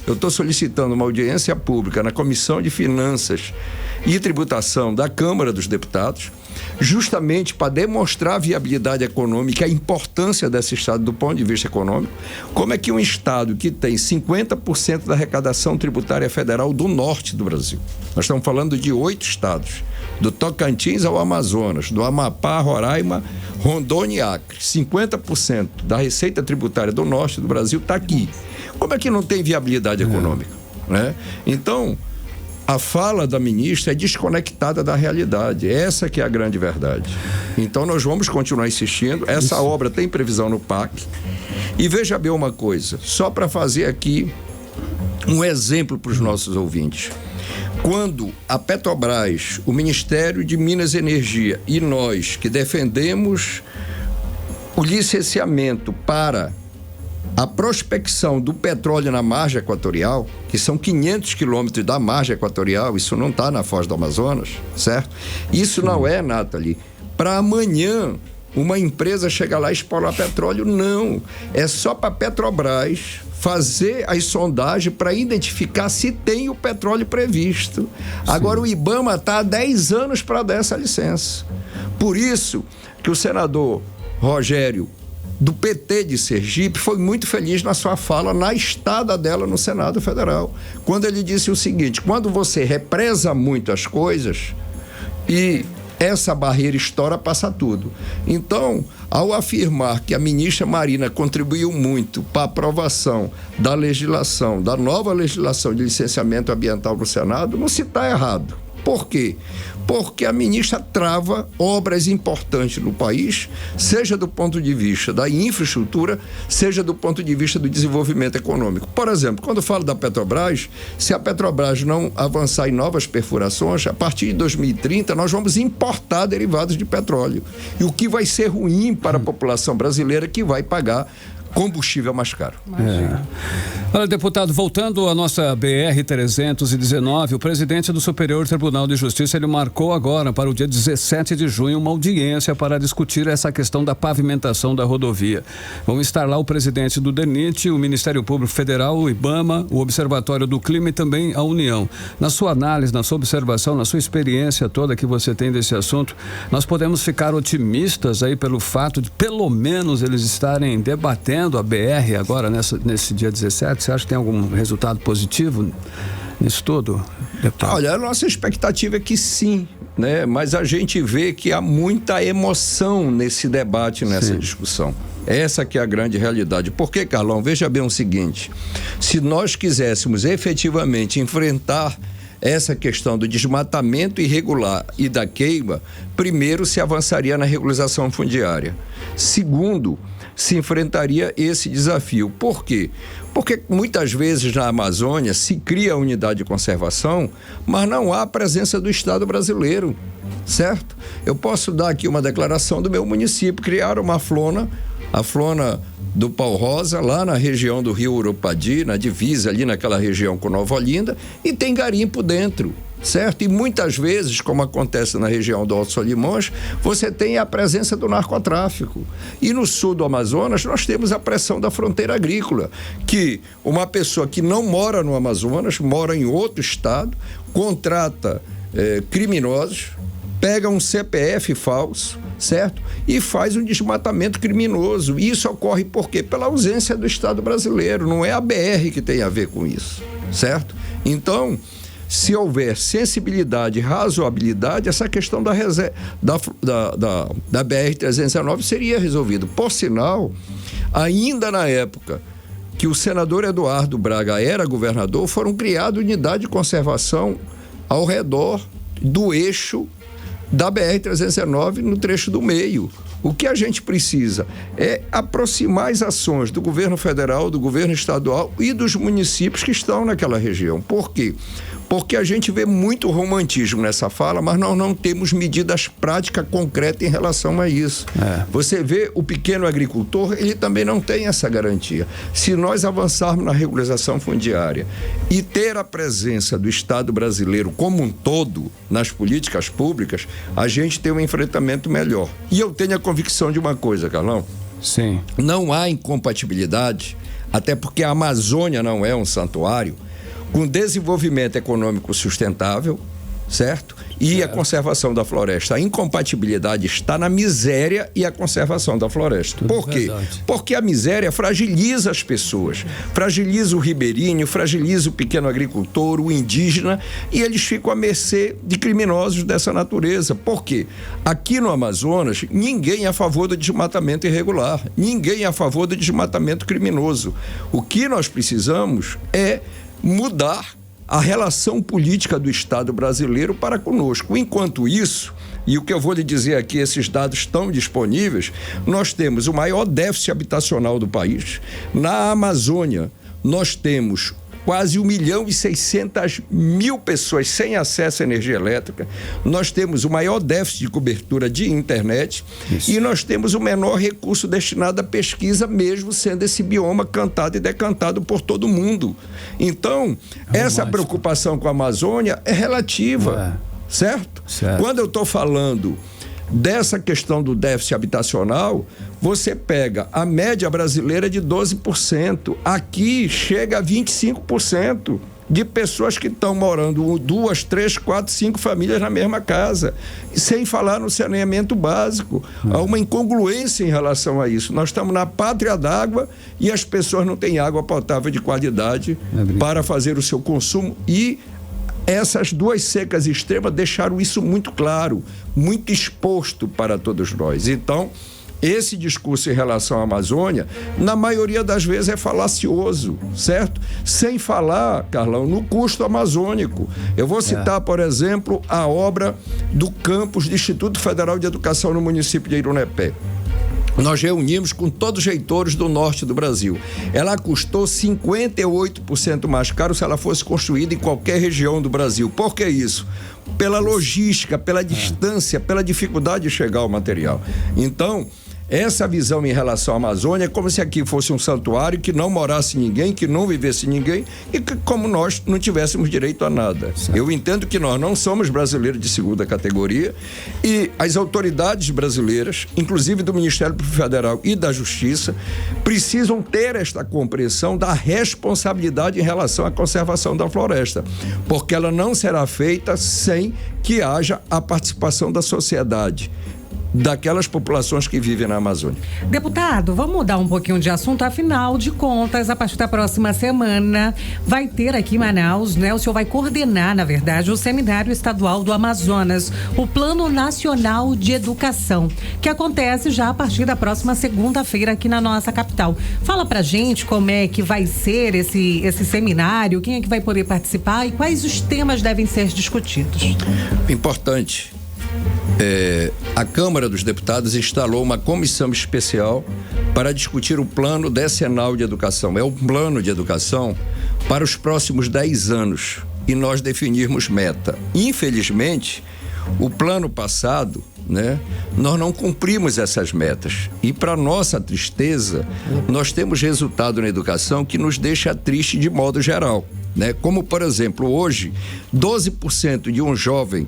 Eu estou solicitando uma audiência pública na Comissão de Finanças e Tributação da Câmara dos Deputados, justamente para demonstrar a viabilidade econômica, a importância desse estado do ponto de vista econômico. Como é que um estado que tem 50% da arrecadação tributária federal do norte do Brasil, nós estamos falando de 8 estados, do Tocantins ao Amazonas, do Amapá, Roraima, Rondônia e Acre, 50% da receita tributária do norte do Brasil está aqui. Como é que não tem viabilidade econômica, né? Então, a fala da ministra é desconectada da realidade. Essa que é a grande verdade. Então, nós vamos continuar insistindo. Essa obra tem previsão no PAC. E veja bem uma coisa, só para fazer aqui um exemplo para os nossos ouvintes. Quando a Petrobras, o Ministério de Minas e Energia e nós, que defendemos o licenciamento para a prospecção do petróleo na margem equatorial, que são 500 quilômetros da margem equatorial, isso não está na Foz do Amazonas, certo? Isso não é, Nathalie, para amanhã uma empresa chegar lá e explorar petróleo, não. É só para a Petrobras fazer as sondagens para identificar se tem o petróleo previsto. Sim. Agora o IBAMA está há 10 anos para dar essa licença. Por isso que o senador Rogério, do PT de Sergipe, foi muito feliz na sua fala, na estada dela no Senado Federal, quando ele disse o seguinte: quando você represa muito as coisas e essa barreira estoura, passa tudo. Então, ao afirmar que a ministra Marina contribuiu muito para a aprovação da legislação, da nova legislação de licenciamento ambiental no Senado, não se está errado. Por quê? Porque a ministra trava obras importantes no país, seja do ponto de vista da infraestrutura, seja do ponto de vista do desenvolvimento econômico. Por exemplo, quando eu falo da Petrobras, se a Petrobras não avançar em novas perfurações, a partir de 2030 nós vamos importar derivados de petróleo. E o que vai ser ruim para a população brasileira, que vai pagar combustível mais caro. Olha, deputado, voltando à nossa BR-319, o presidente do Superior Tribunal de Justiça, ele marcou agora para o dia 17 de junho uma audiência para discutir essa questão da pavimentação da rodovia. Vão estar lá o presidente do DENIT, o Ministério Público Federal, o IBAMA, o Observatório do Clima e também a União. Na sua análise, na sua observação, na sua experiência toda que você tem desse assunto, nós podemos ficar otimistas aí pelo fato de pelo menos eles estarem debatendo a BR agora nesse dia 17? Você acha que tem algum resultado positivo nisso tudo, deputado? Olha, a nossa expectativa é que sim, né? Mas a gente vê que há muita emoção nesse debate, nessa discussão. Essa que é a grande realidade. Porque, Carlão, veja bem o seguinte: se nós quiséssemos efetivamente enfrentar essa questão do desmatamento irregular e da queima, primeiro se avançaria na regularização fundiária. Segundo, se enfrentaria esse desafio. Por quê? Porque muitas vezes na Amazônia se cria a unidade de conservação, mas não há a presença do Estado brasileiro, certo? Eu posso dar aqui uma declaração do meu município: criaram uma flona, a flona do Pau Rosa, lá na região do Rio Urupadi, na divisa ali naquela região com Nova Olinda, e tem garimpo dentro. certo? E muitas vezes, como acontece na região do Alto Solimões, você tem a presença do narcotráfico. E no sul do Amazonas, nós temos a pressão da fronteira agrícola, que uma pessoa que não mora no Amazonas, mora em outro estado, contrata criminosos, pega um CPF falso, certo? E faz um desmatamento criminoso. E isso ocorre por quê? Pela ausência do Estado brasileiro. Não é a BR que tem a ver com isso, certo? Então, se houver sensibilidade e razoabilidade, essa questão da BR-319 seria resolvida. Por sinal, ainda na época que o senador Eduardo Braga era governador, foram criadas unidades de conservação ao redor do eixo da BR-319 no trecho do meio. O que a gente precisa é aproximar as ações do governo federal, do governo estadual e dos municípios que estão naquela região. Por quê? Porque a gente vê muito romantismo nessa fala, mas nós não temos medidas práticas concretas em relação a isso. Você vê o pequeno agricultor, ele também não tem essa garantia. Se nós avançarmos na regularização fundiária e ter a presença do Estado brasileiro como um todo nas políticas públicas, a gente tem um enfrentamento melhor. E eu tenho a convicção de uma coisa, Carlão. Sim. Não há incompatibilidade, até porque a Amazônia não é um santuário, com desenvolvimento econômico sustentável, certo? E a conservação da floresta. A incompatibilidade está na miséria e a conservação da floresta. Por quê? Verdade. Porque a miséria fragiliza as pessoas, fragiliza o ribeirinho, fragiliza o pequeno agricultor, o indígena, e eles ficam à mercê de criminosos dessa natureza. Por quê? Aqui no Amazonas, ninguém é a favor do desmatamento irregular, ninguém é a favor do desmatamento criminoso. O que nós precisamos é mudar a relação política do Estado brasileiro para conosco. Enquanto isso, e o que eu vou lhe dizer aqui, esses dados estão disponíveis, nós temos o maior déficit habitacional do país. Na Amazônia, nós temos quase 1.600.000 pessoas sem acesso à energia elétrica. Nós temos o maior déficit de cobertura de internet. Isso. E nós temos o menor recurso destinado à pesquisa, mesmo sendo esse bioma cantado e decantado por todo mundo. Então, essa preocupação com a Amazônia é relativa, certo? Quando eu estou falando dessa questão do déficit habitacional, você pega a média brasileira de 12%. Aqui chega a 25% de pessoas que estão morando 2, 3, 4, 5 famílias na mesma casa, sem falar no saneamento básico. Há uma incongruência em relação a isso. Nós estamos na pátria d'água e as pessoas não têm água potável de qualidade para fazer o seu consumo, e essas duas secas extremas deixaram isso muito claro, muito exposto para todos nós. Então, esse discurso em relação à Amazônia, na maioria das vezes é falacioso, certo? Sem falar, Carlão, no custo amazônico. Eu vou citar, por exemplo, a obra do campus do Instituto Federal de Educação no município de Irunepé. Nós reunimos com todos os reitores do norte do Brasil. Ela custou 58% mais caro se ela fosse construída em qualquer região do Brasil. Por que isso? Pela logística, pela distância, pela dificuldade de chegar ao material. Então, essa visão em relação à Amazônia é como se aqui fosse um santuário que não morasse ninguém, que não vivesse ninguém, e que, como nós não tivéssemos direito a nada. Certo. Eu entendo que nós não somos brasileiros de segunda categoria, e as autoridades brasileiras, inclusive do Ministério Federal e da Justiça, precisam ter esta compreensão da responsabilidade em relação à conservação da floresta, porque ela não será feita sem que haja a participação da sociedade, daquelas populações que vivem na Amazônia. Deputado, vamos mudar um pouquinho de assunto. Afinal de contas, a partir da próxima semana vai ter aqui em Manaus, né? O senhor vai coordenar, na verdade, o Seminário Estadual do Amazonas, o Plano Nacional de Educação, que acontece já a partir da próxima segunda-feira aqui na nossa capital. Fala pra gente como é que vai ser esse seminário, quem é que vai poder participar e quais os temas devem ser discutidos. Importante. A Câmara dos Deputados instalou uma comissão especial para discutir o plano decenal de educação. É o plano de educação para os próximos 10 anos e nós definirmos meta. Infelizmente, o plano passado, né, nós não cumprimos essas metas. E, para nossa tristeza, nós temos resultado na educação que nos deixa triste de modo geral. né? Como, por exemplo, hoje, 12% de um jovem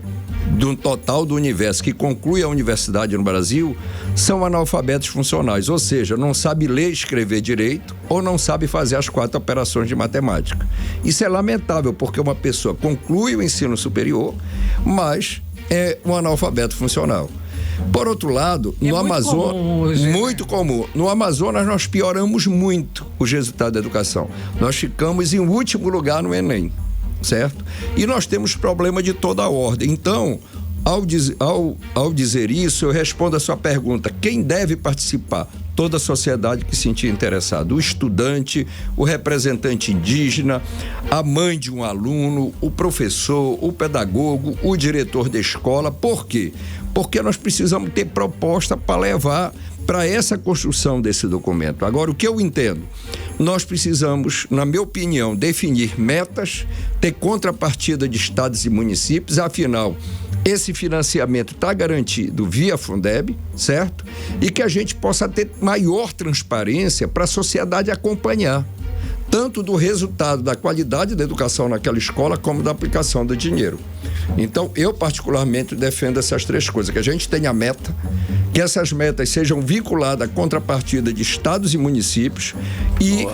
do total do universo que conclui a universidade no Brasil são analfabetos funcionais, ou seja, não sabe ler e escrever direito ou não sabe fazer as 4 operações de matemática. Isso é lamentável, porque uma pessoa conclui o ensino superior, mas é um analfabeto funcional. Por outro lado, no Amazonas, muito comum. No Amazonas, nós pioramos muito os resultados da educação. Nós ficamos em último lugar no Enem, certo? E nós temos problema de toda a ordem. Então, ao dizer isso, eu respondo a sua pergunta: quem deve participar? Toda a sociedade que se sentir interessada, o estudante, o representante indígena, a mãe de um aluno, o professor, o pedagogo, o diretor da escola. Por quê? Porque nós precisamos ter proposta para levar para essa construção desse documento. Agora, o que eu entendo? Nós precisamos, na minha opinião, definir metas, ter contrapartida de estados e municípios, afinal, esse financiamento está garantido via Fundeb, certo? E que a gente possa ter maior transparência para a sociedade acompanhar, tanto do resultado, da qualidade da educação naquela escola, como da aplicação do dinheiro. Então, eu particularmente defendo essas 3 coisas: que a gente tenha meta, que essas metas sejam vinculadas à contrapartida de estados e municípios e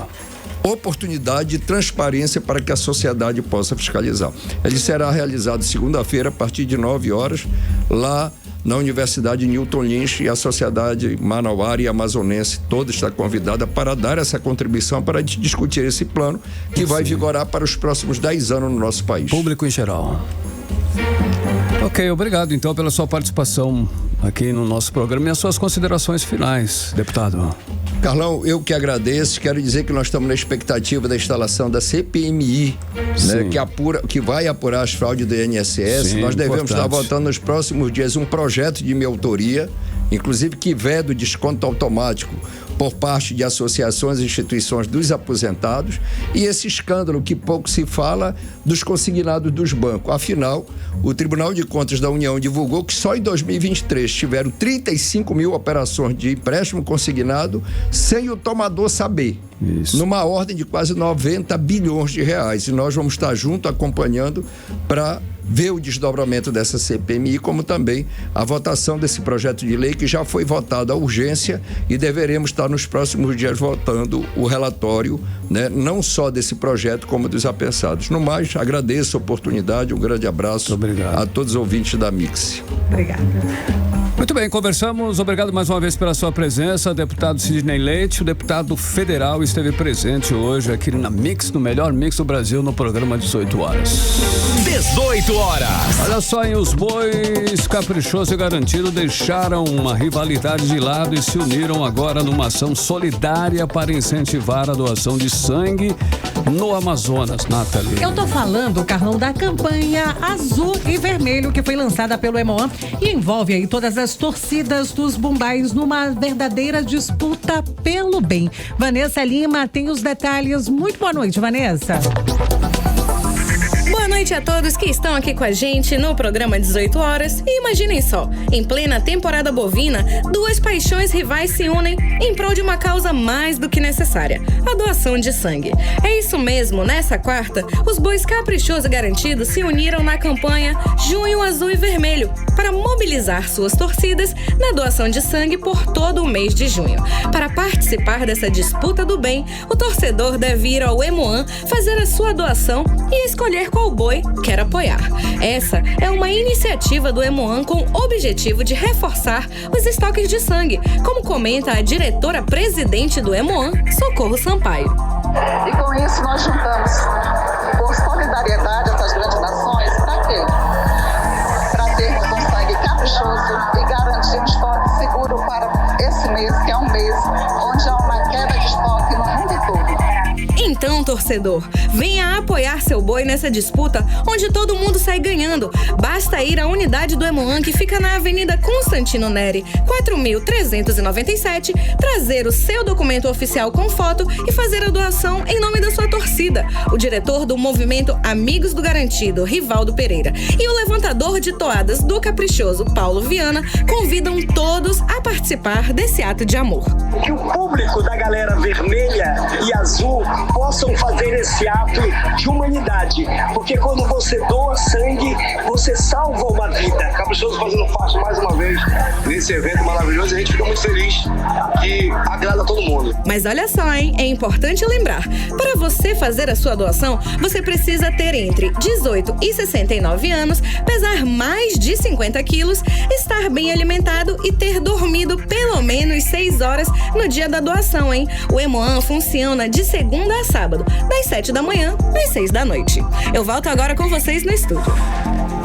oportunidade de transparência para que a sociedade possa fiscalizar. Ele será realizado segunda-feira, a partir de 9 horas, lá na Universidade Newton Lynch, e a sociedade manauara e amazonense toda está convidada para dar essa contribuição para discutir esse plano que vai vigorar para os próximos 10 anos no nosso país. Público em geral. Ok, obrigado então pela sua participação aqui no nosso programa e as suas considerações finais, deputado. Carlão, eu que agradeço. Quero dizer que nós estamos na expectativa da instalação da CPMI, né, que vai apurar as fraudes do INSS. Nós devemos estar votando nos próximos dias um projeto de minha autoria, inclusive que veda o desconto automático por parte de associações e instituições dos aposentados, e esse escândalo que pouco se fala dos consignados dos bancos. Afinal, o Tribunal de Contas da União divulgou que só em 2023 tiveram 35 mil operações de empréstimo consignado sem o tomador saber. Isso. Numa ordem de quase 90 bilhões de reais. E nós vamos estar junto acompanhando para ver o desdobramento dessa CPMI, como também a votação desse projeto de lei que já foi votado à urgência, e deveremos estar nos próximos dias votando o relatório, né, não só desse projeto como dos apensados. No mais, agradeço a oportunidade, um grande abraço a todos os ouvintes da Mix. Obrigada. Muito bem, conversamos. Obrigado mais uma vez pela sua presença, deputado Sidney Leite. O deputado federal esteve presente hoje aqui na Mix, no melhor Mix do Brasil, no programa 18 horas. 18 horas. Olha só, hein, os bois Caprichoso e Garantido deixaram uma rivalidade de lado e se uniram agora numa ação solidária para incentivar a doação de sangue no Amazonas, Nathalie. Eu tô falando, Carlão, da campanha Azul e Vermelho, que foi lançada pelo Hemoan e envolve aí todas as torcidas dos Bumbais numa verdadeira disputa pelo bem. Vanessa Lima tem os detalhes. Muito boa noite, Vanessa. Boa noite a todos que estão aqui com a gente no programa 18 horas. E imaginem só, em plena temporada bovina, 2 paixões rivais se unem em prol de uma causa mais do que necessária: a doação de sangue. É isso mesmo, nessa quarta, os bois Caprichoso e Garantido se uniram na campanha Junho Azul e Vermelho para mobilizar suas torcidas na doação de sangue por todo o mês de junho. Para participar dessa disputa do bem, o torcedor deve ir ao Hemoan fazer a sua doação e escolher qual boi quer apoiar. Essa é uma iniciativa do Hemoan com o objetivo de reforçar os estoques de sangue, como comenta a diretora-presidente do Hemoan, Socorro Sampaio. E com isso nós juntamos, por solidariedade, essas grandes nações, para quê? Para termos um sangue caprichoso e garantir um estoque seguro para esse mês, que é um mês onde há uma queda de estoque no mundo todo. Então, torcedor, venha apoiar seu boi nessa disputa onde todo mundo sai ganhando. Basta ir à unidade do Hemoan, que fica na Avenida Constantino Neri, 4.397, trazer o seu documento oficial com foto e fazer a doação em nome da sua torcida. O diretor do movimento Amigos do Garantido, Rivaldo Pereira, e o levantador de toadas do Caprichoso, Paulo Viana, convidam todos a participar desse ato de amor. Que o público da galera vermelha e azul possam fazer esse ato de humanidade, porque quando você doa sangue, você salva uma vida. Caprichoso fazendo parte mais uma vez nesse evento maravilhoso, a gente fica muito feliz que agrada a todo mundo. Mas olha só, hein? É importante lembrar, para você fazer a sua doação, você precisa ter entre 18 e 69 anos, pesar mais de 50 quilos, estar bem alimentado e ter dormido pelo menos 6 horas no dia da doação, hein? O Hemoan funciona de segunda a sábado, das 7 da manhã às 6 da noite. Eu volto agora com vocês no estúdio.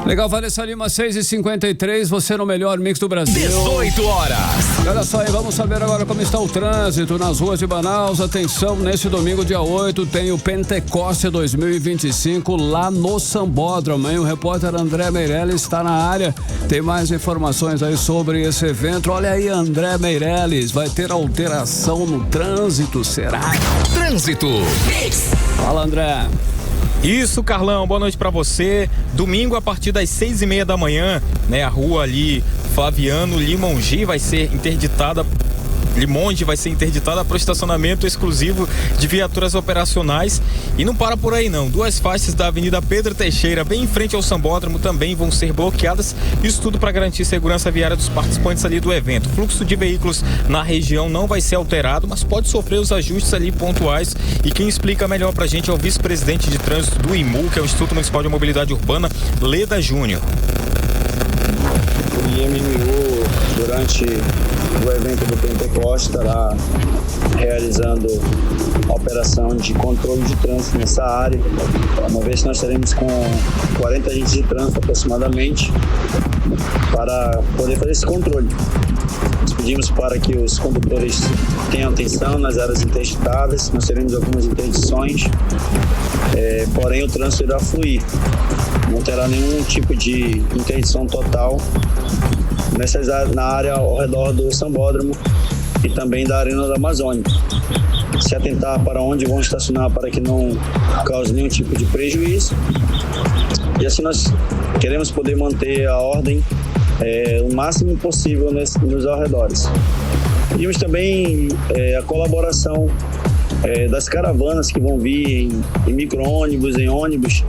Legal, Vanessa Lima, 6h53, você no melhor mix do Brasil. 18 horas. Olha só aí, vamos saber agora como está o trânsito nas ruas de Manaus. Atenção, nesse domingo, dia 8, tem o Pentecoste 2025 lá no Sambódromo, hein? O repórter André Meirelles está na área. Tem mais informações aí sobre esse evento. Olha aí, André Meirelles, vai ter alteração no trânsito, será? Trânsito. Fala, André. Isso, Carlão, boa noite pra você. Domingo, a partir das 6h30 da manhã, né, a rua ali, Flaviano Limongi vai ser interditada para o estacionamento exclusivo de viaturas operacionais. E não para por aí não, 2 faixas da Avenida Pedro Teixeira, bem em frente ao Sambódromo, também vão ser bloqueadas. Isso tudo para garantir segurança viária dos participantes ali do evento. O fluxo de veículos na região não vai ser alterado, mas pode sofrer os ajustes ali pontuais. E quem explica melhor pra gente é o vice-presidente de trânsito do IMU, que é o Instituto Municipal de Mobilidade Urbana, Leda Júnior. O IMU, durante o evento do Pentecoste, estará realizando a operação de controle de trânsito nessa área, uma vez que nós teremos com 40 agentes de trânsito aproximadamente para poder fazer esse controle. Nós pedimos para que os condutores tenham atenção nas áreas interditadas, nós teremos algumas interdições, porém o trânsito irá fluir. Não terá nenhum tipo de interdição total na área ao redor do Sambódromo e também da Arena da Amazônia. Se atentar para onde vão estacionar para que não cause nenhum tipo de prejuízo. E assim nós queremos poder manter a ordem o máximo possível nos arredores. Pedimos também a colaboração das caravanas que vão vir em micro-ônibus, em ônibus,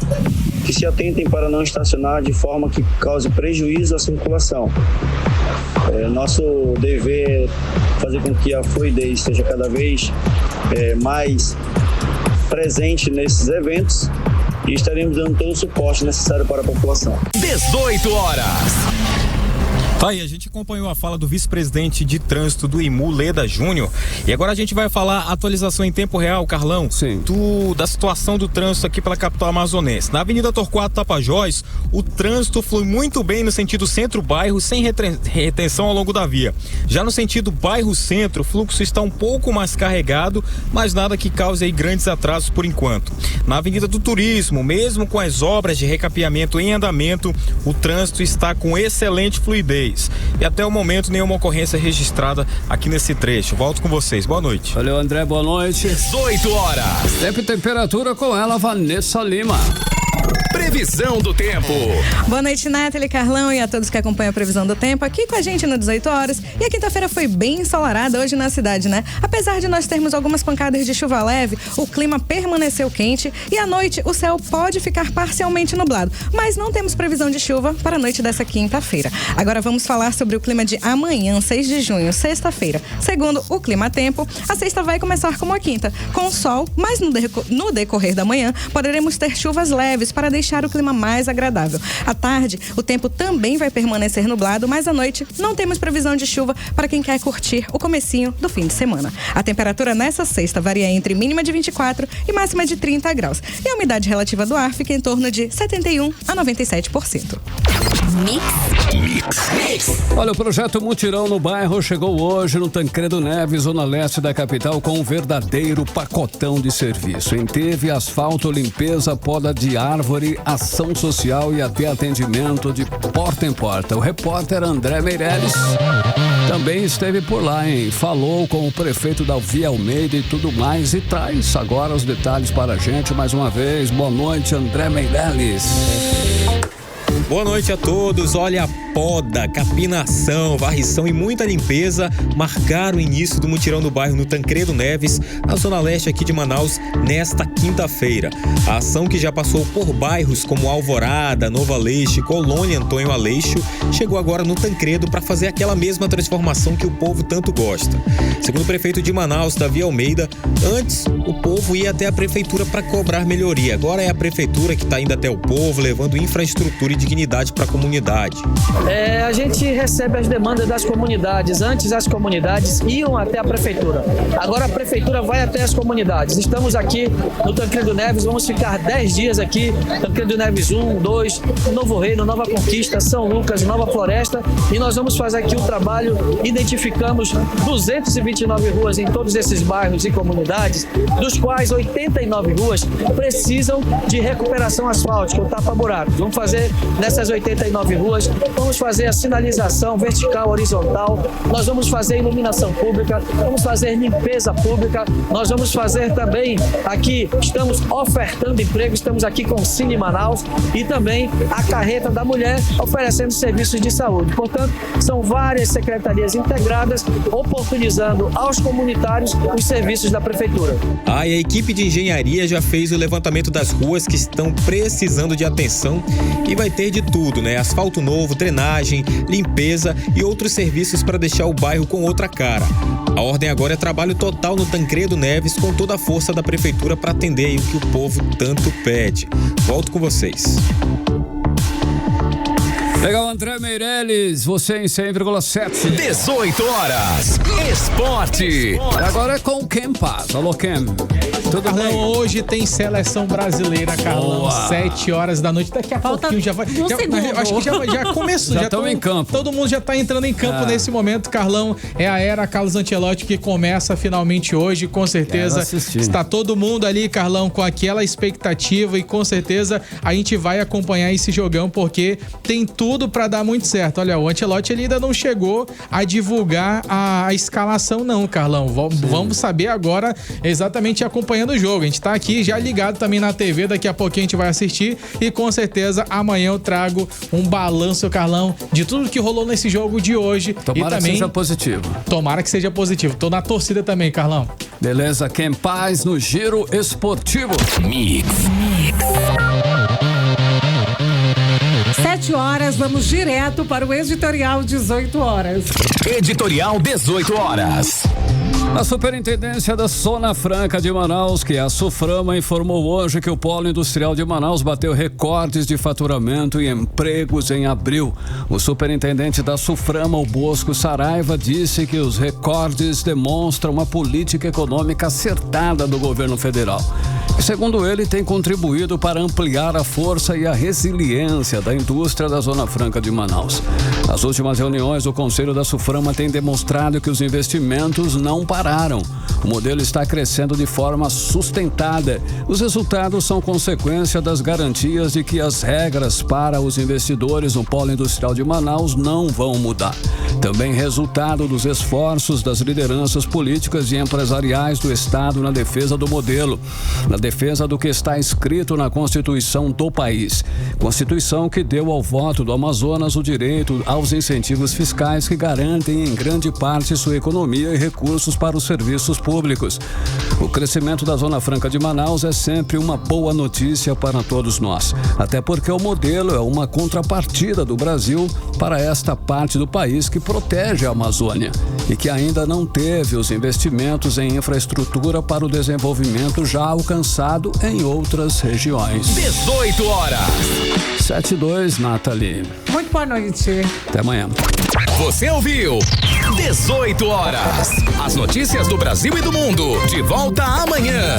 que se atentem para não estacionar de forma que cause prejuízo à circulação. Nosso dever é fazer com que a fluidez seja cada vez mais presente nesses eventos e estaremos dando todo o suporte necessário para a população. 18 horas. Tá aí, a gente acompanhou a fala do vice-presidente de trânsito do IMU, Leda Júnior. E agora a gente vai falar atualização em tempo real, Carlão. Sim. Da situação do trânsito aqui pela capital amazonense. Na Avenida Torquato Tapajós, o trânsito flui muito bem no sentido centro-bairro, sem retenção ao longo da via. Já no sentido bairro-centro, o fluxo está um pouco mais carregado, mas nada que cause aí grandes atrasos por enquanto. Na Avenida do Turismo, mesmo com as obras de recapeamento em andamento, o trânsito está com excelente fluidez. E até o momento nenhuma ocorrência registrada aqui nesse trecho. Volto com vocês, boa noite. Valeu, André, boa noite. 18 horas. Tempo e temperatura com ela, Vanessa Lima. Previsão do tempo. Boa noite, Nathalie, Carlão e a todos que acompanham a previsão do tempo aqui com a gente no 18 horas. E a quinta-feira foi bem ensolarada hoje na cidade, né? Apesar de nós termos algumas pancadas de chuva leve, o clima permaneceu quente e à noite o céu pode ficar parcialmente nublado. Mas não temos previsão de chuva para a noite dessa quinta-feira. Agora vamos falar sobre o clima de amanhã, 6 de junho, sexta-feira. Segundo o Clima Tempo, a sexta vai começar como a quinta, com sol, mas no decorrer da manhã poderemos ter chuvas leves para deixar o clima mais agradável. À tarde, o tempo também vai permanecer nublado, mas à noite não temos previsão de chuva para quem quer curtir o comecinho do fim de semana. A temperatura nessa sexta varia entre mínima de 24 e máxima de 30 graus. E a umidade relativa do ar fica em torno de 71 a 97%. Mix. Olha, o projeto Mutirão no Bairro chegou hoje no Tancredo Neves, zona leste da capital, com um verdadeiro pacotão de serviço. Teve asfalto, limpeza, poda de árvore, ação social e até atendimento de porta em porta. O repórter André Meirelles também esteve por lá, hein? Falou com o prefeito Dalvi Almeida e tudo mais e traz agora os detalhes para a gente mais uma vez. Boa noite, André Meirelles. Boa noite a todos. Olha, poda, capinação, varrição e muita limpeza marcaram o início do mutirão do bairro no Tancredo Neves, na zona leste aqui de Manaus, nesta quinta-feira. A ação, que já passou por bairros como Alvorada, Novo Aleixo, Colônia Antônio Aleixo, chegou agora no Tancredo para fazer aquela mesma transformação que o povo tanto gosta. Segundo o prefeito de Manaus, Davi Almeida, antes o povo ia até a prefeitura para cobrar melhoria. Agora é a prefeitura que está indo até o povo, levando infraestrutura e dignidade para a comunidade. A gente recebe as demandas das comunidades. Antes as comunidades iam até a prefeitura. Agora a prefeitura vai até as comunidades. Estamos aqui no Tancredo Neves, vamos ficar 10 dias aqui. Tancredo Neves 1, 2, Novo Reino, Nova Conquista, São Lucas, Nova Floresta. E nós vamos fazer aqui um trabalho. Identificamos 229 ruas em todos esses bairros e comunidades, dos quais 89 ruas precisam de recuperação asfáltica, o tapa-buracos. Vamos fazer nessas 89 ruas, vamos fazer a sinalização vertical, horizontal, nós vamos fazer iluminação pública, vamos fazer limpeza pública, nós vamos fazer também aqui, estamos ofertando emprego, estamos aqui com o Cine Manaus e também a Carreta da Mulher oferecendo serviços de saúde. Portanto, são várias secretarias integradas oportunizando aos comunitários os serviços da prefeitura. E a equipe de engenharia já fez o levantamento das ruas que estão precisando de atenção e vai ter de tudo, né? Asfalto novo, drenagem, limpeza e outros serviços para deixar o bairro com outra cara. A ordem agora é trabalho total no Tancredo Neves, com toda a força da prefeitura para atender aí o que o povo tanto pede. Volto com vocês. Legal, André Meirelles, você em 100,7. 18 horas. Esporte. Agora é com o Ken Paz. Alô, Ken. Tudo Carlão, bem? hoje tem seleção brasileira, Carlão. Boa. 7 horas da noite. Daqui a pouquinho já vai. Acho que já começou. Já estamos em campo. Todo mundo já está entrando em campo nesse momento, Carlão. É a era Carlos Ancelotti que começa finalmente hoje, com certeza. Está todo mundo ali, Carlão, com aquela expectativa e com certeza a gente vai acompanhar esse jogão porque tem tudo para dar muito certo. Olha, o Ancelotti ele ainda não chegou a divulgar a escalação não, Carlão. Vamos saber agora exatamente acompanhando o jogo. A gente tá aqui já ligado também na TV, daqui a pouquinho a gente vai assistir e com certeza amanhã eu trago um balanço, Carlão, de tudo que rolou nesse jogo de hoje. Tomara e também, que seja positivo. Tomara que seja positivo. Tô na torcida também, Carlão. Beleza, Ken Paz no Giro Esportivo. Mix. 7 horas, vamos direto para o editorial 18 horas. Editorial 18 horas. A Superintendência da Zona Franca de Manaus, que é a SUFRAMA, informou hoje que o Polo Industrial de Manaus bateu recordes de faturamento e empregos em abril. O superintendente da SUFRAMA, o Bosco Saraiva, disse que os recordes demonstram uma política econômica acertada do governo federal. E, segundo ele, tem contribuído para ampliar a força e a resiliência da indústria da Zona Franca de Manaus. As últimas reuniões do Conselho da SUFRAMA têm demonstrado que os investimentos não pararam. O modelo está crescendo de forma sustentada. Os resultados são consequência das garantias de que as regras para os investidores no Polo Industrial de Manaus não vão mudar. Também resultado dos esforços das lideranças políticas e empresariais do Estado na defesa do modelo, na defesa do que está escrito na Constituição do país. Constituição que deu ao voto do Amazonas o direito aos incentivos fiscais que garantem em grande parte sua economia e recursos para os serviços públicos. O crescimento da Zona Franca de Manaus é sempre uma boa notícia para todos nós, até porque o modelo é uma contrapartida do Brasil para esta parte do país que protege a Amazônia e que ainda não teve os investimentos em infraestrutura para o desenvolvimento já alcançado em outras regiões. 18 horas. 7-2, Nathalie. Muito boa noite. Até amanhã. Você ouviu 18 horas. As notícias do Brasil e do mundo. De volta amanhã.